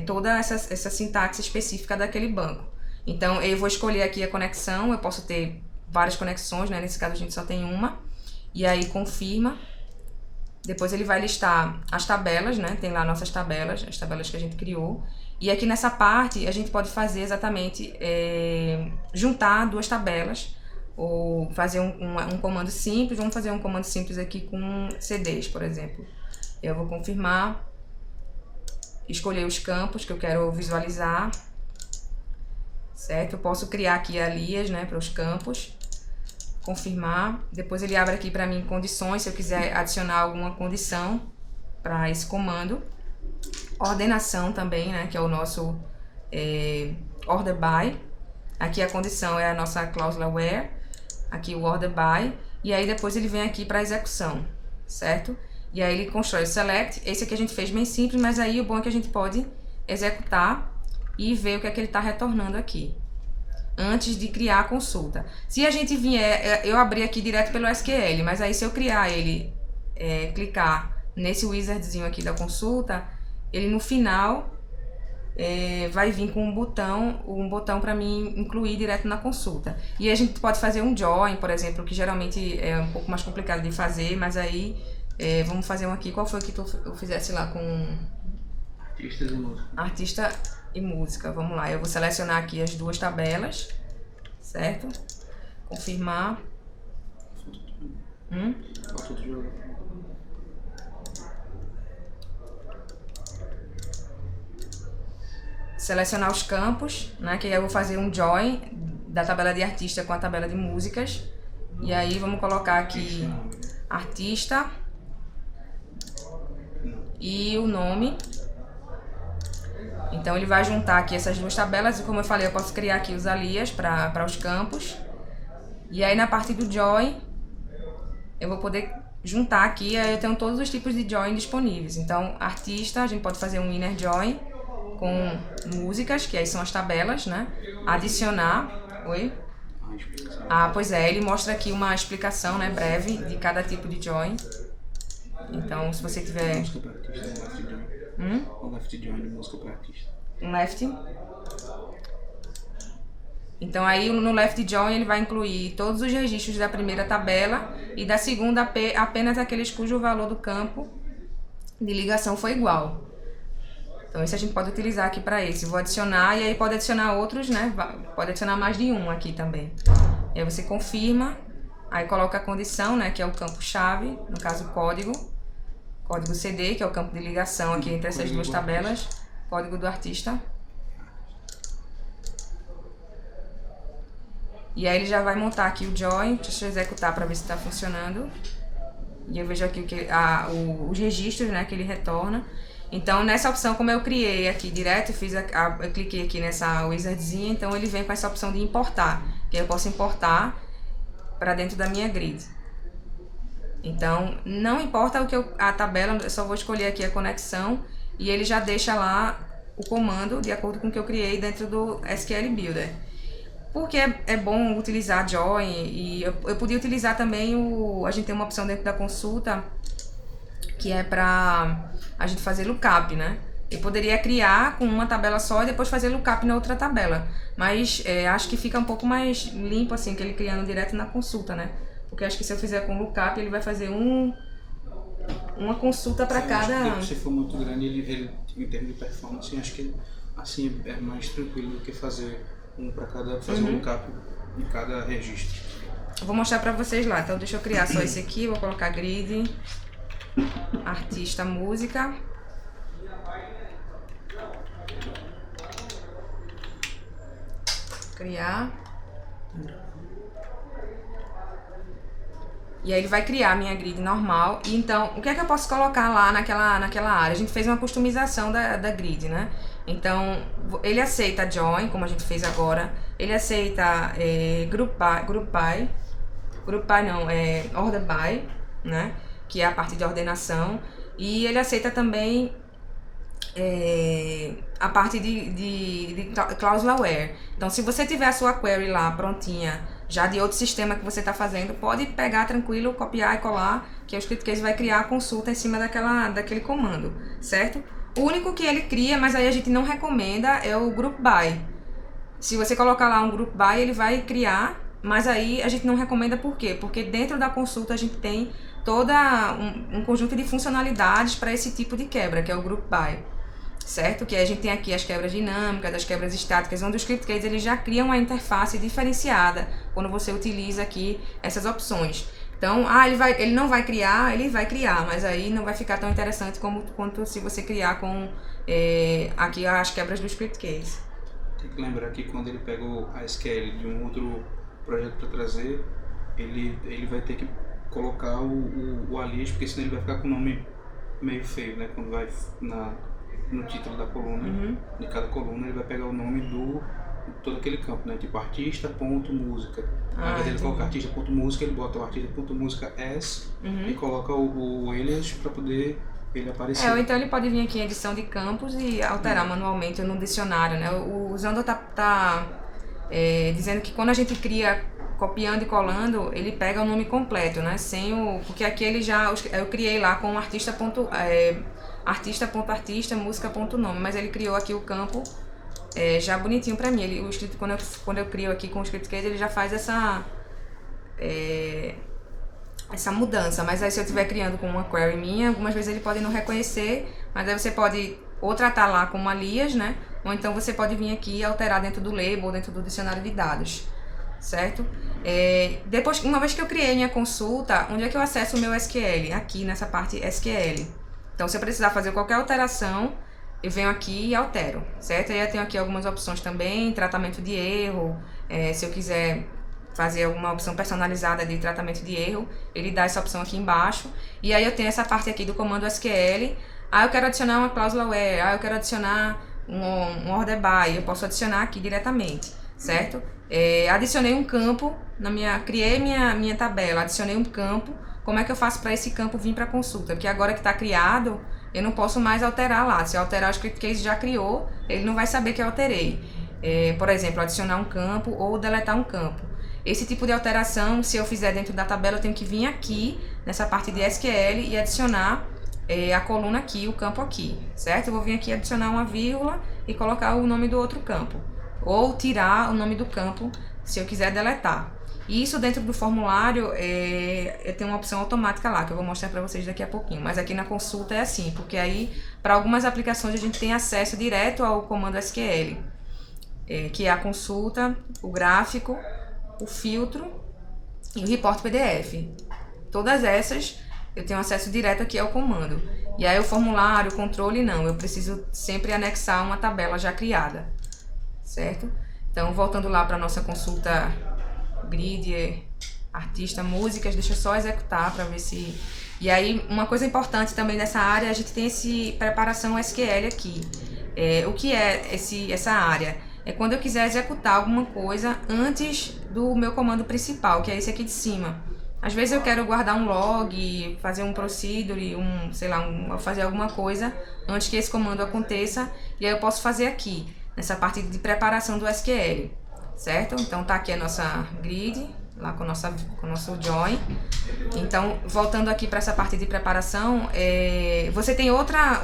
toda essa sintaxe específica daquele banco. Então eu vou escolher aqui a conexão, eu posso ter várias conexões, né? Nesse caso a gente só tem uma, e aí confirma. Depois ele vai listar as tabelas, né? Tem lá nossas tabelas, as tabelas que a gente criou. E aqui nessa parte a gente pode fazer exatamente, juntar duas tabelas, ou fazer um comando simples. Vamos fazer um comando simples aqui com CDs, por exemplo. Eu vou confirmar, escolher os campos que eu quero visualizar, certo? Eu posso criar aqui alias, né, para os campos, confirmar. Depois ele abre aqui para mim condições, se eu quiser adicionar alguma condição para esse comando. Ordenação também, né, que é o nosso order by. Aqui a condição é a nossa cláusula where, aqui o order by, e aí depois ele vem aqui para execução, certo? E aí ele constrói o select. Esse aqui a gente fez bem simples, mas aí o bom é que a gente pode executar e ver o que é que ele está retornando aqui, antes de criar a consulta. Se a gente vier, eu abri aqui direto pelo SQL, mas aí se eu criar ele, clicar nesse wizardzinho aqui da consulta, ele no final vai vir com um botão para mim incluir direto na consulta. E a gente pode fazer um join, por exemplo, que geralmente é um pouco mais complicado de fazer, mas aí vamos fazer um aqui. Qual foi que eu fizesse lá com artistas e música? Artista e música. Vamos lá, eu vou selecionar aqui as duas tabelas, certo? Confirmar. Selecionar os campos, né? Que aí eu vou fazer um join da tabela de artista com a tabela de músicas. E aí vamos colocar aqui artista e o nome. Então ele vai juntar aqui essas duas tabelas e, como eu falei, eu posso criar aqui os alias para os campos. E aí na parte do join eu vou poder juntar aqui, aí eu tenho todos os tipos de join disponíveis. Então artista, a gente pode fazer um inner join com músicas, que aí são as tabelas, né? Adicionar, pois é, ele mostra aqui uma explicação, né, breve de cada tipo de join. Então se você tiver música para artista, um left join de música para artista. Um left. Então aí no left join ele vai incluir todos os registros da primeira tabela e da segunda apenas aqueles cujo valor do campo de ligação foi igual. Então esse a gente pode utilizar aqui para esse. Vou adicionar e aí pode adicionar outros, né? Pode adicionar mais de um aqui também. E aí você confirma, aí coloca a condição, né? Que é o campo chave, no caso código CD, que é o campo de ligação aqui entre essas duas tabelas, código do artista. E aí ele já vai montar aqui o join. Deixa eu executar para ver se está funcionando. E eu vejo aqui os registros, né, que ele retorna. Então nessa opção, como eu criei aqui direto, eu cliquei aqui nessa wizardzinha, então ele vem com essa opção de importar, que eu posso importar para dentro da minha grid. Então não importa a tabela, eu só vou escolher aqui a conexão e ele já deixa lá o comando de acordo com o que eu criei dentro do SQL Builder. Porque é bom utilizar join, e eu podia utilizar também a gente tem uma opção dentro da consulta que é para a gente fazer lookup, né? Eu poderia criar com uma tabela só e depois fazer lookup na outra tabela, mas acho que fica um pouco mais limpo assim, que ele criando direto na consulta, né? Porque acho que se eu fizer com lookup ele vai fazer uma consulta para cada. Se for muito grande, ele em termos de performance, acho que assim é mais tranquilo do que fazer um para cada, fazer um lookup em cada registro. Eu vou mostrar para vocês lá, então deixa eu criar só esse aqui, vou colocar grid, artista, música. criar. E aí ele vai criar a minha grid normal. E então, o que é que eu posso colocar lá naquela área? A gente fez uma customização da grid, né? Então, ele aceita join, como a gente fez agora. Ele aceita group by não, order by, né? Que é a parte de ordenação. E ele aceita também a parte de cláusula where. Então, se você tiver a sua query lá prontinha, já de outro sistema que você está fazendo, pode pegar tranquilo, copiar e colar, que o script case vai criar a consulta em cima daquele comando, certo? O único que ele cria, mas aí a gente não recomenda, é o group by. Se você colocar lá um group by, ele vai criar, mas aí a gente não recomenda por quê? Porque dentro da consulta a gente tem todo um conjunto de funcionalidades para esse tipo de quebra, que é o group by. Certo? Que a gente tem aqui as quebras dinâmicas, as quebras estáticas, onde o script case ele já cria uma interface diferenciada quando você utiliza aqui essas opções. Então, ele não vai criar, ele vai criar, mas aí não vai ficar tão interessante quanto se você criar com aqui as quebras do script case. Tem que lembrar que quando ele pegou a SQL de um outro projeto para trazer, ele vai ter que colocar o alias, porque senão ele vai ficar com o nome meio feio, né? Quando vai no título da coluna, de cada coluna, ele vai pegar o nome de todo aquele campo, né? Tipo artista.música. Ao invés de ele colocar artista.música, ele bota o artista.música as e coloca o alias para poder ele aparecer. Ou então ele pode vir aqui em edição de campos e alterar manualmente no dicionário, né? O Zando tá dizendo que quando a gente cria copiando e colando, ele pega o nome completo, né? Porque aqui eu criei lá com artista.artista, música.nome, mas ele criou aqui o campo já bonitinho pra mim. O script, quando eu crio aqui com o script case, ele já faz essa mudança, mas aí se eu estiver criando com uma query minha, algumas vezes ele pode não reconhecer, mas aí você pode ou tratar lá como alias, né? Ou então você pode vir aqui e alterar dentro do label, dentro do dicionário de dados, certo? Depois, uma vez que eu criei minha consulta, onde é que eu acesso o meu SQL? Aqui nessa parte SQL. Então, se eu precisar fazer qualquer alteração, eu venho aqui e altero, certo? Aí eu tenho aqui algumas opções também, tratamento de erro, se eu quiser fazer alguma opção personalizada de tratamento de erro, ele dá essa opção aqui embaixo. E aí eu tenho essa parte aqui do comando SQL. Eu quero adicionar uma cláusula where, eu quero adicionar um order by, eu posso adicionar aqui diretamente, certo? Adicionei um campo, criei minha tabela, adicionei um campo. Como é que eu faço para esse campo vir para consulta? Porque agora que está criado, eu não posso mais alterar lá. Se eu alterar, o script case já criou, ele não vai saber que eu alterei. Por exemplo, adicionar um campo ou deletar um campo. Esse tipo de alteração, se eu fizer dentro da tabela, eu tenho que vir aqui, nessa parte de SQL, e adicionar a coluna aqui, o campo aqui, certo? Eu vou vir aqui adicionar uma vírgula e colocar o nome do outro campo. Ou tirar o nome do campo, se eu quiser deletar. E isso dentro do formulário, tem uma opção automática lá, que eu vou mostrar para vocês daqui a pouquinho. Mas aqui na consulta é assim, porque aí, para algumas aplicações, a gente tem acesso direto ao comando SQL, que é a consulta, o gráfico, o filtro e o report PDF. Todas essas, eu tenho acesso direto aqui ao comando. E aí o formulário, o controle, não. Eu preciso sempre anexar uma tabela já criada, certo? Então, voltando lá para a nossa consulta grid, artista, músicas, deixa eu só executar para ver se... E aí, uma coisa importante também nessa área, a gente tem esse preparação SQL aqui. O que é essa área? É quando eu quiser executar alguma coisa antes do meu comando principal, que é esse aqui de cima. Às vezes eu quero guardar um log, fazer um procedure, fazer alguma coisa antes que esse comando aconteça, e aí eu posso fazer aqui, nessa parte de preparação do SQL, certo? Então tá aqui a nossa grid, lá com o nosso join. Então, voltando aqui para essa parte de preparação, você tem outra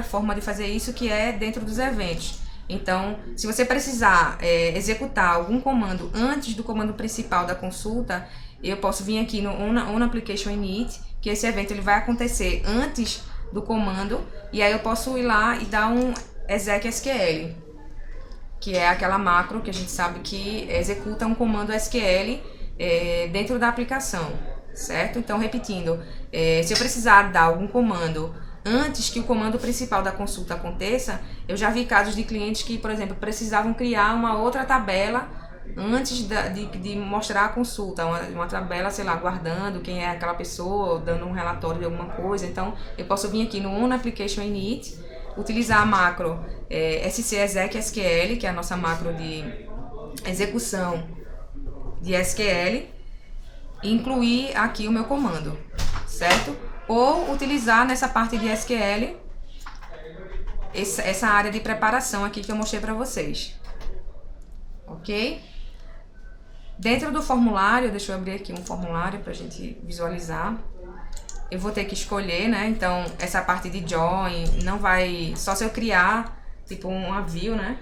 forma de fazer isso, que é dentro dos eventos. Então, se você precisar executar algum comando antes do comando principal da consulta, eu posso vir aqui no On Application Init, que esse evento ele vai acontecer antes do comando, e aí eu posso ir lá e dar um exec SQL, que é aquela macro que a gente sabe que executa um comando SQL dentro da aplicação, certo? Então, repetindo, se eu precisar dar algum comando antes que o comando principal da consulta aconteça, eu já vi casos de clientes que, por exemplo, precisavam criar uma outra tabela antes de mostrar a consulta, uma tabela, sei lá, guardando quem é aquela pessoa, dando um relatório de alguma coisa. Então, eu posso vir aqui no On Application Init, utilizar a macro SCExec.SQL, que é a nossa macro de execução de SQL, e incluir aqui o meu comando, certo? Ou utilizar nessa parte de SQL essa área de preparação aqui que eu mostrei para vocês, ok? Dentro do formulário, deixa eu abrir aqui um formulário para a gente visualizar. Eu vou ter que escolher, né? Então, essa parte de join não vai... Só se eu criar, tipo, uma view, né?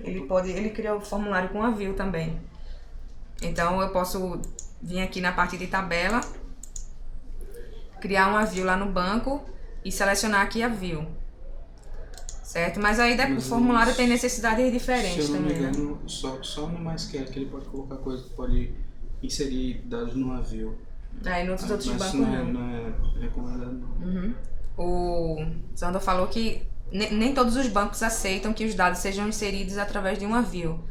Ele cria o formulário com uma view também. Então, eu posso vir aqui na parte de tabela, criar uma view lá no banco e selecionar aqui a view. Certo? Mas aí o formulário tem necessidades diferentes também. Se eu não me engano, só no MySQL que ele pode colocar coisa, pode inserir dados numa view. Aí nos outros bancos não é recomendado não. Uhum. O Zando falou que nem todos os bancos aceitam que os dados sejam inseridos através de uma view.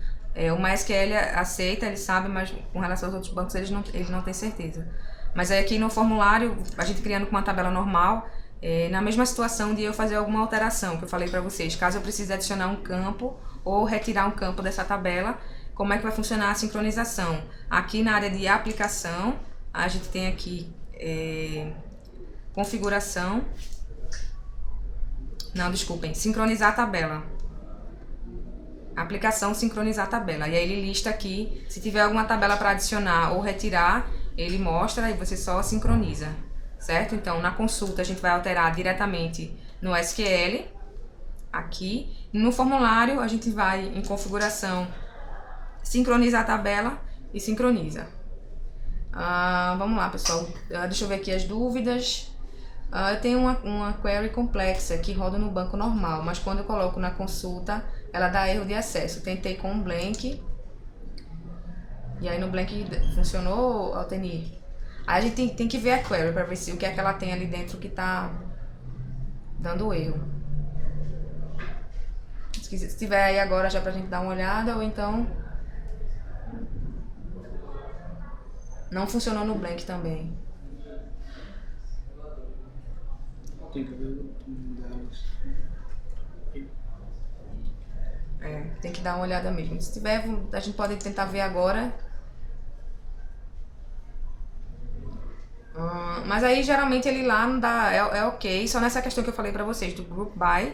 O MySQL aceita, ele sabe, mas com relação aos outros bancos ele não tem certeza. Mas aí aqui no formulário, a gente criando com uma tabela normal, na mesma situação de eu fazer alguma alteração que eu falei para vocês, caso eu precise adicionar um campo ou retirar um campo dessa tabela, como é que vai funcionar a sincronização? Aqui na área de aplicação, a gente tem aqui configuração, sincronizar a tabela. Aplicação, sincronizar a tabela. E aí ele lista aqui, se tiver alguma tabela para adicionar ou retirar, ele mostra e você só sincroniza. Certo? Então, na consulta, a gente vai alterar diretamente no SQL, aqui. No formulário, a gente vai em configuração, sincronizar a tabela e sincroniza. Vamos lá, pessoal. Deixa eu ver aqui as dúvidas. Eu tenho uma query complexa que roda no banco normal, mas quando eu coloco na consulta, ela dá erro de acesso. Tentei com um blank. E aí no blank funcionou, Altenir? Aí a gente tem que ver a query para ver se o que é que ela tem ali dentro que está dando erro. Se tiver aí agora já pra gente dar uma olhada, ou então não funcionou no blank também. Tem que ver tem que dar uma olhada mesmo. Se tiver, a gente pode tentar ver agora. Mas aí geralmente ele lá não dá, é ok, só nessa questão que eu falei pra vocês do group by,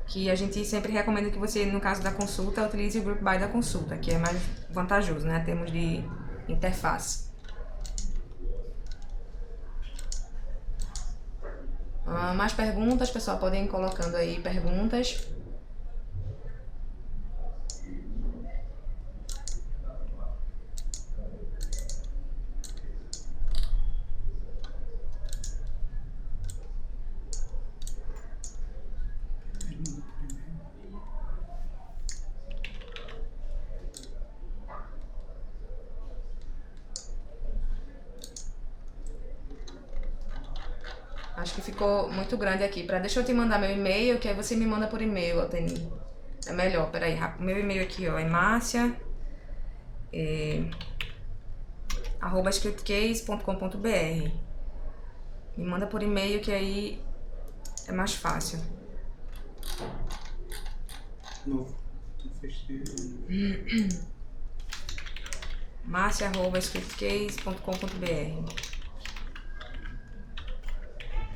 que a gente sempre recomenda que você, no caso da consulta, utilize o group by da consulta, que é mais vantajoso, né, em termos de interface. Mais perguntas, pessoal, podem ir colocando aí perguntas. Acho que ficou muito grande aqui. Deixa eu te mandar meu e-mail, que aí você me manda por e-mail, Altenir. É melhor, peraí. Meu e-mail aqui, ó, é Márcia @scriptcase.com.br. Me manda por e-mail, que aí é mais fácil. Novo. Márcia@scriptcase.com.br.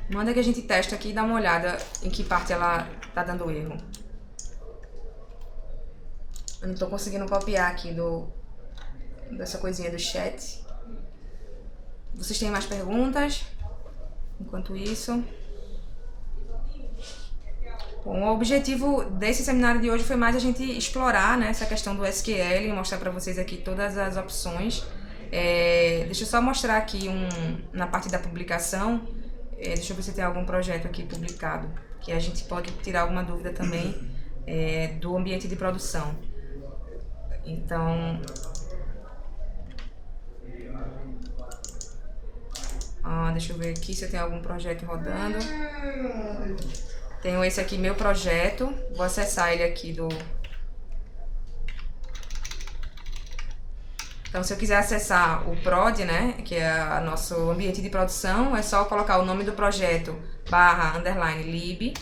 Manda que a gente testa aqui e dá uma olhada em que parte ela tá dando erro. Eu não tô conseguindo copiar aqui dessa coisinha do chat. Vocês têm mais perguntas? Enquanto isso... Bom, o objetivo desse seminário de hoje foi mais a gente explorar, né, essa questão do SQL e mostrar para vocês aqui todas as opções. Deixa eu só mostrar aqui na parte da publicação. Deixa eu ver se tem algum projeto aqui publicado, que a gente pode tirar alguma dúvida também do ambiente de produção. Então, deixa eu ver aqui se eu tenho algum projeto rodando. Tenho esse aqui, meu projeto. Vou acessar ele aqui Então, se eu quiser acessar o prod, né, que é o nosso ambiente de produção, é só colocar o nome do projeto /_lib,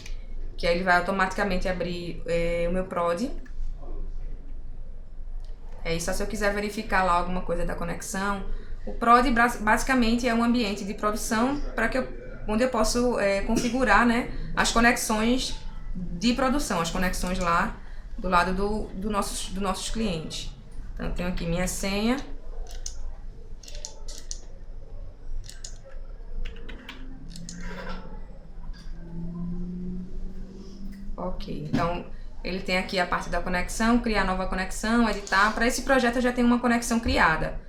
que aí ele vai automaticamente abrir o meu prod. É isso, só se eu quiser verificar lá alguma coisa da conexão. O prod basicamente é um ambiente de produção onde eu posso configurar, né, as conexões de produção, as conexões lá do lado dos nossos clientes. Então, eu tenho aqui minha senha. Ok, então ele tem aqui a parte da conexão, criar nova conexão, editar. Para esse projeto eu já tenho uma conexão criada,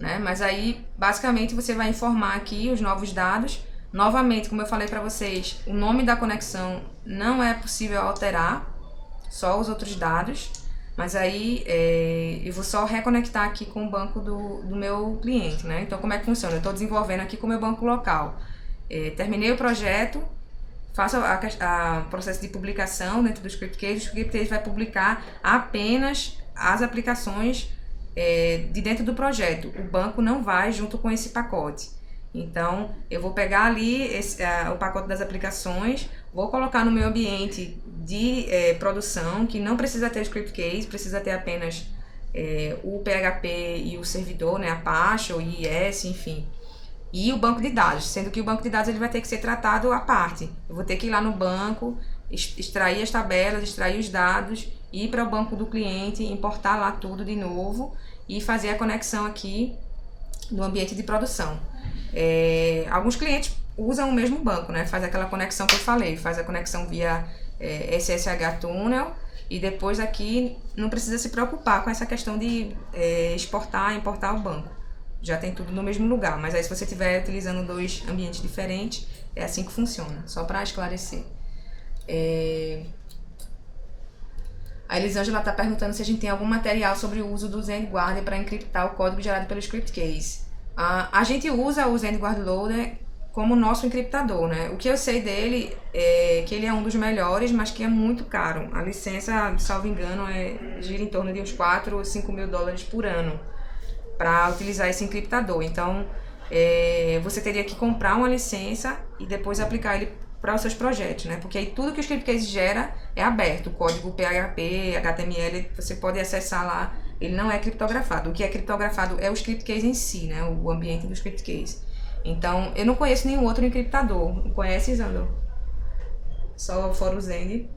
né? Mas aí, basicamente, você vai informar aqui os novos dados. Novamente, como eu falei para vocês, o nome da conexão não é possível alterar, só os outros dados. Mas aí eu vou só reconectar aqui com o banco do meu cliente, né? Então, como é que funciona? Eu estou desenvolvendo aqui com o meu banco local. Terminei o projeto, faço o processo de publicação dentro do ScriptCase. O ScriptCase vai publicar apenas as aplicações de dentro do projeto. O banco não vai junto com esse pacote. Então, eu vou pegar ali o pacote das aplicações, vou colocar no meu ambiente de produção, que não precisa ter o ScriptCase, precisa ter apenas o PHP e o servidor, né, Apache ou IIS, enfim. E o banco de dados, sendo que o banco de dados ele vai ter que ser tratado à parte. Eu vou ter que ir lá no banco, extrair as tabelas, extrair os dados, ir para o banco do cliente, importar lá tudo de novo e fazer a conexão aqui no ambiente de produção. Alguns clientes usam o mesmo banco, né? Faz aquela conexão que eu falei, faz a conexão via SSH Tunnel e depois aqui não precisa se preocupar com essa questão de exportar e importar o banco. Já tem tudo no mesmo lugar, mas aí se você estiver utilizando dois ambientes diferentes, é assim que funciona, só para esclarecer. A Elisângela está perguntando se a gente tem algum material sobre o uso do ZendGuard para encriptar o código gerado pelo ScriptCase. A gente usa o ZendGuard Loader como nosso encriptador, né? O que eu sei dele é que ele é um dos melhores, mas que é muito caro. A licença, salvo engano, gira em torno de uns 4 ou 5 mil dólares por ano para utilizar esse encriptador. Então, você teria que comprar uma licença e depois aplicar ele para os seus projetos, né? Porque aí tudo que o ScriptCase gera é aberto. O código PHP, HTML, você pode acessar lá. Ele não é criptografado. O que é criptografado é o ScriptCase em si, né? O ambiente do ScriptCase. Então, eu não conheço nenhum outro encriptador. Conhece, Zandor? Só fora o Zend.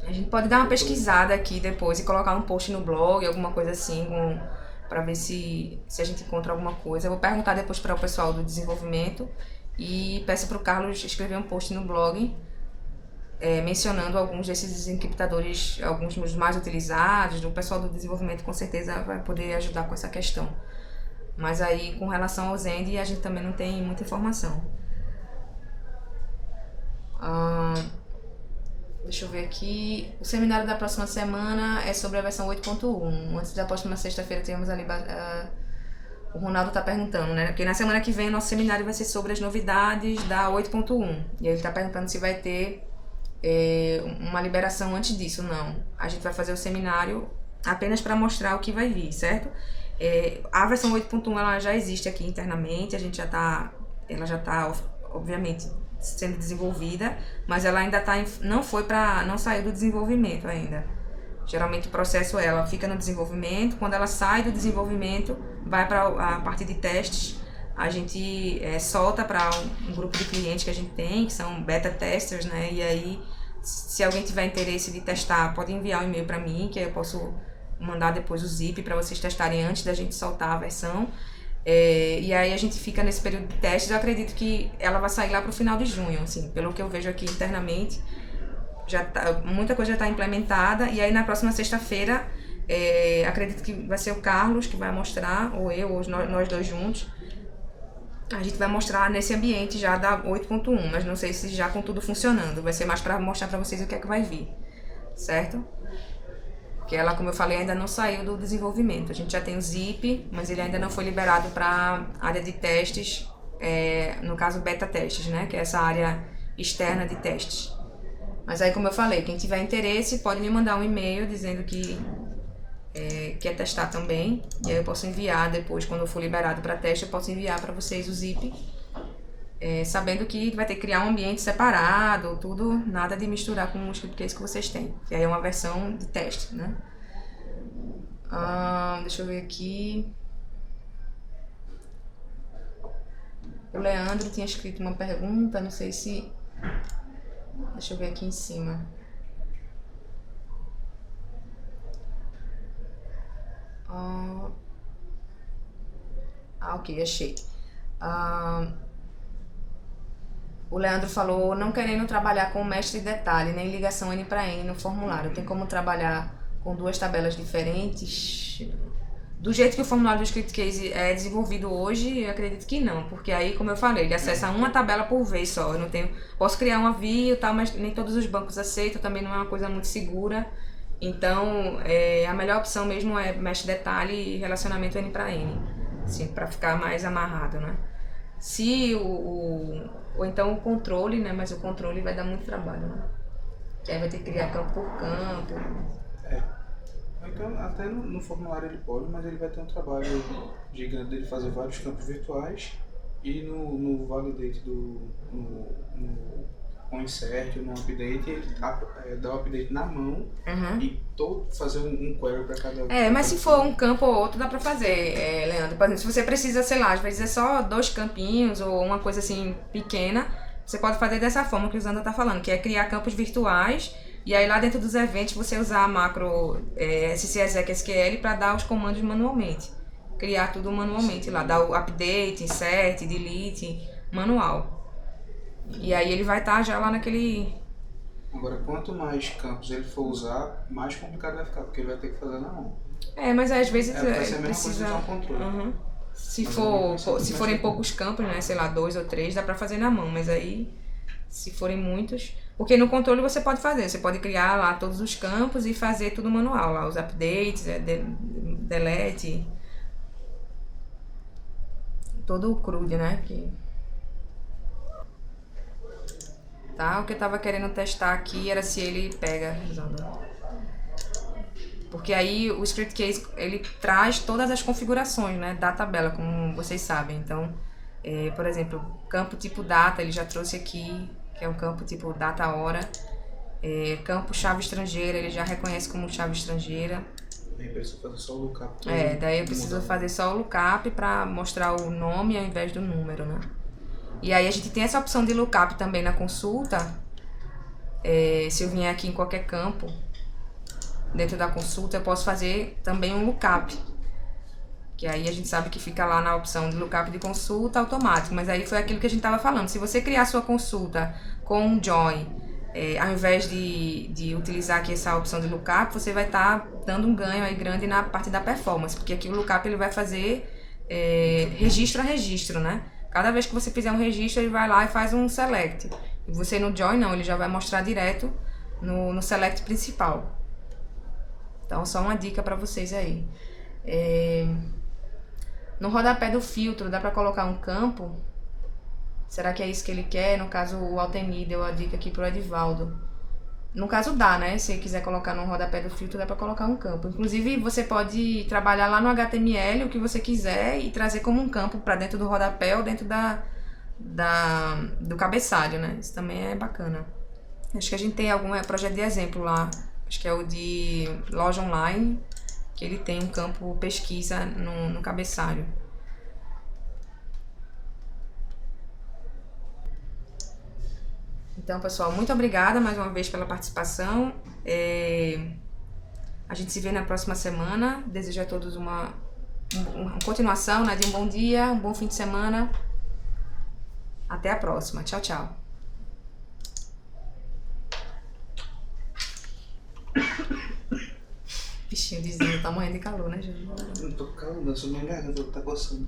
A gente pode dar uma pesquisada aqui depois e colocar um post no blog, alguma coisa assim, para ver se a gente encontra alguma coisa. Eu vou perguntar depois para o pessoal do desenvolvimento e peço para o Carlos escrever um post no blog mencionando alguns desses encriptadores, alguns dos mais utilizados. O pessoal do desenvolvimento com certeza vai poder ajudar com essa questão. Mas aí, com relação ao Zend, a gente também não tem muita informação. Deixa eu ver aqui. O seminário da próxima semana é sobre a versão 8.1. Antes da próxima sexta-feira temos ali... O Ronaldo está perguntando, né? Porque na semana que vem o nosso seminário vai ser sobre as novidades da 8.1. E ele está perguntando se vai ter uma liberação antes disso. Não. A gente vai fazer o seminário apenas para mostrar o que vai vir, certo? A versão 8.1 ela já existe aqui internamente, ela já está obviamente sendo desenvolvida, mas ela ainda não saiu do desenvolvimento ainda. Geralmente o processo ela fica no desenvolvimento, quando ela sai do desenvolvimento, vai para a parte de testes, a gente solta para um grupo de clientes que a gente tem, que são beta testers, né? E aí, se alguém tiver interesse de testar, pode enviar um e-mail para mim, que eu posso mandar depois o zip para vocês testarem antes da gente soltar a versão. E aí a gente fica nesse período de testes. Eu acredito que ela vai sair lá para o final de junho, assim, pelo que eu vejo aqui internamente. Muita coisa já está implementada. E aí na próxima sexta-feira, acredito que vai ser o Carlos que vai mostrar, ou eu, ou nós dois juntos. A gente vai mostrar nesse ambiente já da 8.1, mas não sei se já com tudo funcionando. Vai ser mais para mostrar para vocês o que é que vai vir, certo? Porque ela, como eu falei, ainda não saiu do desenvolvimento. A gente já tem o zip, mas ele ainda não foi liberado para a área de testes, no caso beta testes, né? Que é essa área externa de testes. Mas aí, como eu falei, quem tiver interesse pode me mandar um e-mail dizendo que quer testar também. E aí eu posso enviar depois, quando eu for liberado para teste, eu posso enviar para vocês o zip. Sabendo que vai ter que criar um ambiente separado, tudo, nada de misturar com o scriptcase que vocês têm. Que aí é uma versão de teste, né? Deixa eu ver aqui. O Leandro tinha escrito uma pergunta, não sei se... Deixa eu ver aqui em cima. Ok, achei. O Leandro falou, não querendo trabalhar com mestre de detalhe, nem ligação N para N no formulário. Tem como trabalhar com duas tabelas diferentes? Do jeito que o formulário do scriptcase é desenvolvido hoje, eu acredito que não. Porque aí, como eu falei, ele acessa uma tabela por vez só. Eu não tenho, posso criar uma view e tal, mas nem todos os bancos aceitam, também não é uma coisa muito segura. Então, a melhor opção mesmo é mestre de detalhe e relacionamento N para N. Assim, para ficar mais amarrado, né? Ou então o controle, né? Mas o controle vai dar muito trabalho, né? Que aí vai ter que criar campo por campo. Então, até no formulário ele pode, mas ele vai ter um trabalho gigante dele fazer vários campos virtuais e no validate no insert, no update, ele dá o update na mão e fazer um query para cada... Mas se for um campo ou outro, dá para fazer, Leandro. Por exemplo, se você precisa, sei lá, às vezes é só 2 campinhos ou uma coisa assim pequena, você pode fazer dessa forma que o Zanda tá falando, que é criar campos virtuais e aí lá dentro dos eventos você usar a macro SCSEC para dar os comandos manualmente. Criar tudo manualmente lá, dar o update, insert, delete, manual. E aí ele vai estar já lá naquele... Agora, quanto mais campos ele for usar, mais complicado vai ficar, porque ele vai ter que fazer na mão. Mas às vezes vai ser a mesma precisa... coisa de usar um controle. Se forem poucos campos, né, sei lá, 2 ou 3, dá pra fazer na mão, mas aí, se forem muitos... Porque no controle você pode fazer, você pode criar lá todos os campos e fazer tudo manual, lá, os updates, delete... Todo o CRUD, né, Tá? O que eu tava querendo testar aqui era se ele pega, porque aí o scriptcase ele traz todas as configurações, né, da tabela, como vocês sabem. Então, por exemplo, campo tipo data ele já trouxe aqui, que é um campo tipo data hora. Campo chave estrangeira ele já reconhece como chave estrangeira. Daí eu preciso fazer só o lookup. Daí eu preciso fazer só o lookup para mostrar o nome ao invés do número, né? E aí a gente tem essa opção de lookup também na consulta. Se eu vier aqui em qualquer campo, dentro da consulta, eu posso fazer também um lookup. Que aí a gente sabe que fica lá na opção de lookup de consulta automático. Mas aí foi aquilo que a gente estava falando. Se você criar sua consulta com um join, ao invés de utilizar aqui essa opção de lookup, você vai estar dando um ganho aí grande na parte da performance. Porque aqui o lookup ele vai fazer registro a registro, né? Cada vez que você fizer um registro, ele vai lá e faz um select. E você no join não, ele já vai mostrar direto no select principal. Então, só uma dica para vocês aí. No rodapé do filtro, dá para colocar um campo? Será que é isso que ele quer? No caso, o Altenir deu a dica aqui pro Edivaldo. No caso dá, né? Se quiser colocar no rodapé do filtro, dá para colocar um campo. Inclusive, você pode trabalhar lá no HTML o que você quiser e trazer como um campo para dentro do rodapé ou dentro do cabeçalho, né? Isso também é bacana. Acho que a gente tem algum projeto de exemplo lá. Acho que é o de loja online, que ele tem um campo pesquisa no cabeçalho. Então, pessoal, muito obrigada mais uma vez pela participação. A gente se vê na próxima semana. Desejo a todos uma continuação, né, de um bom dia, um bom fim de semana. Até a próxima. Tchau, tchau. Bichinho de Zinho, tá morrendo de calor, né, gente? Não tô com calor, não. Só minha garganta tá coçando.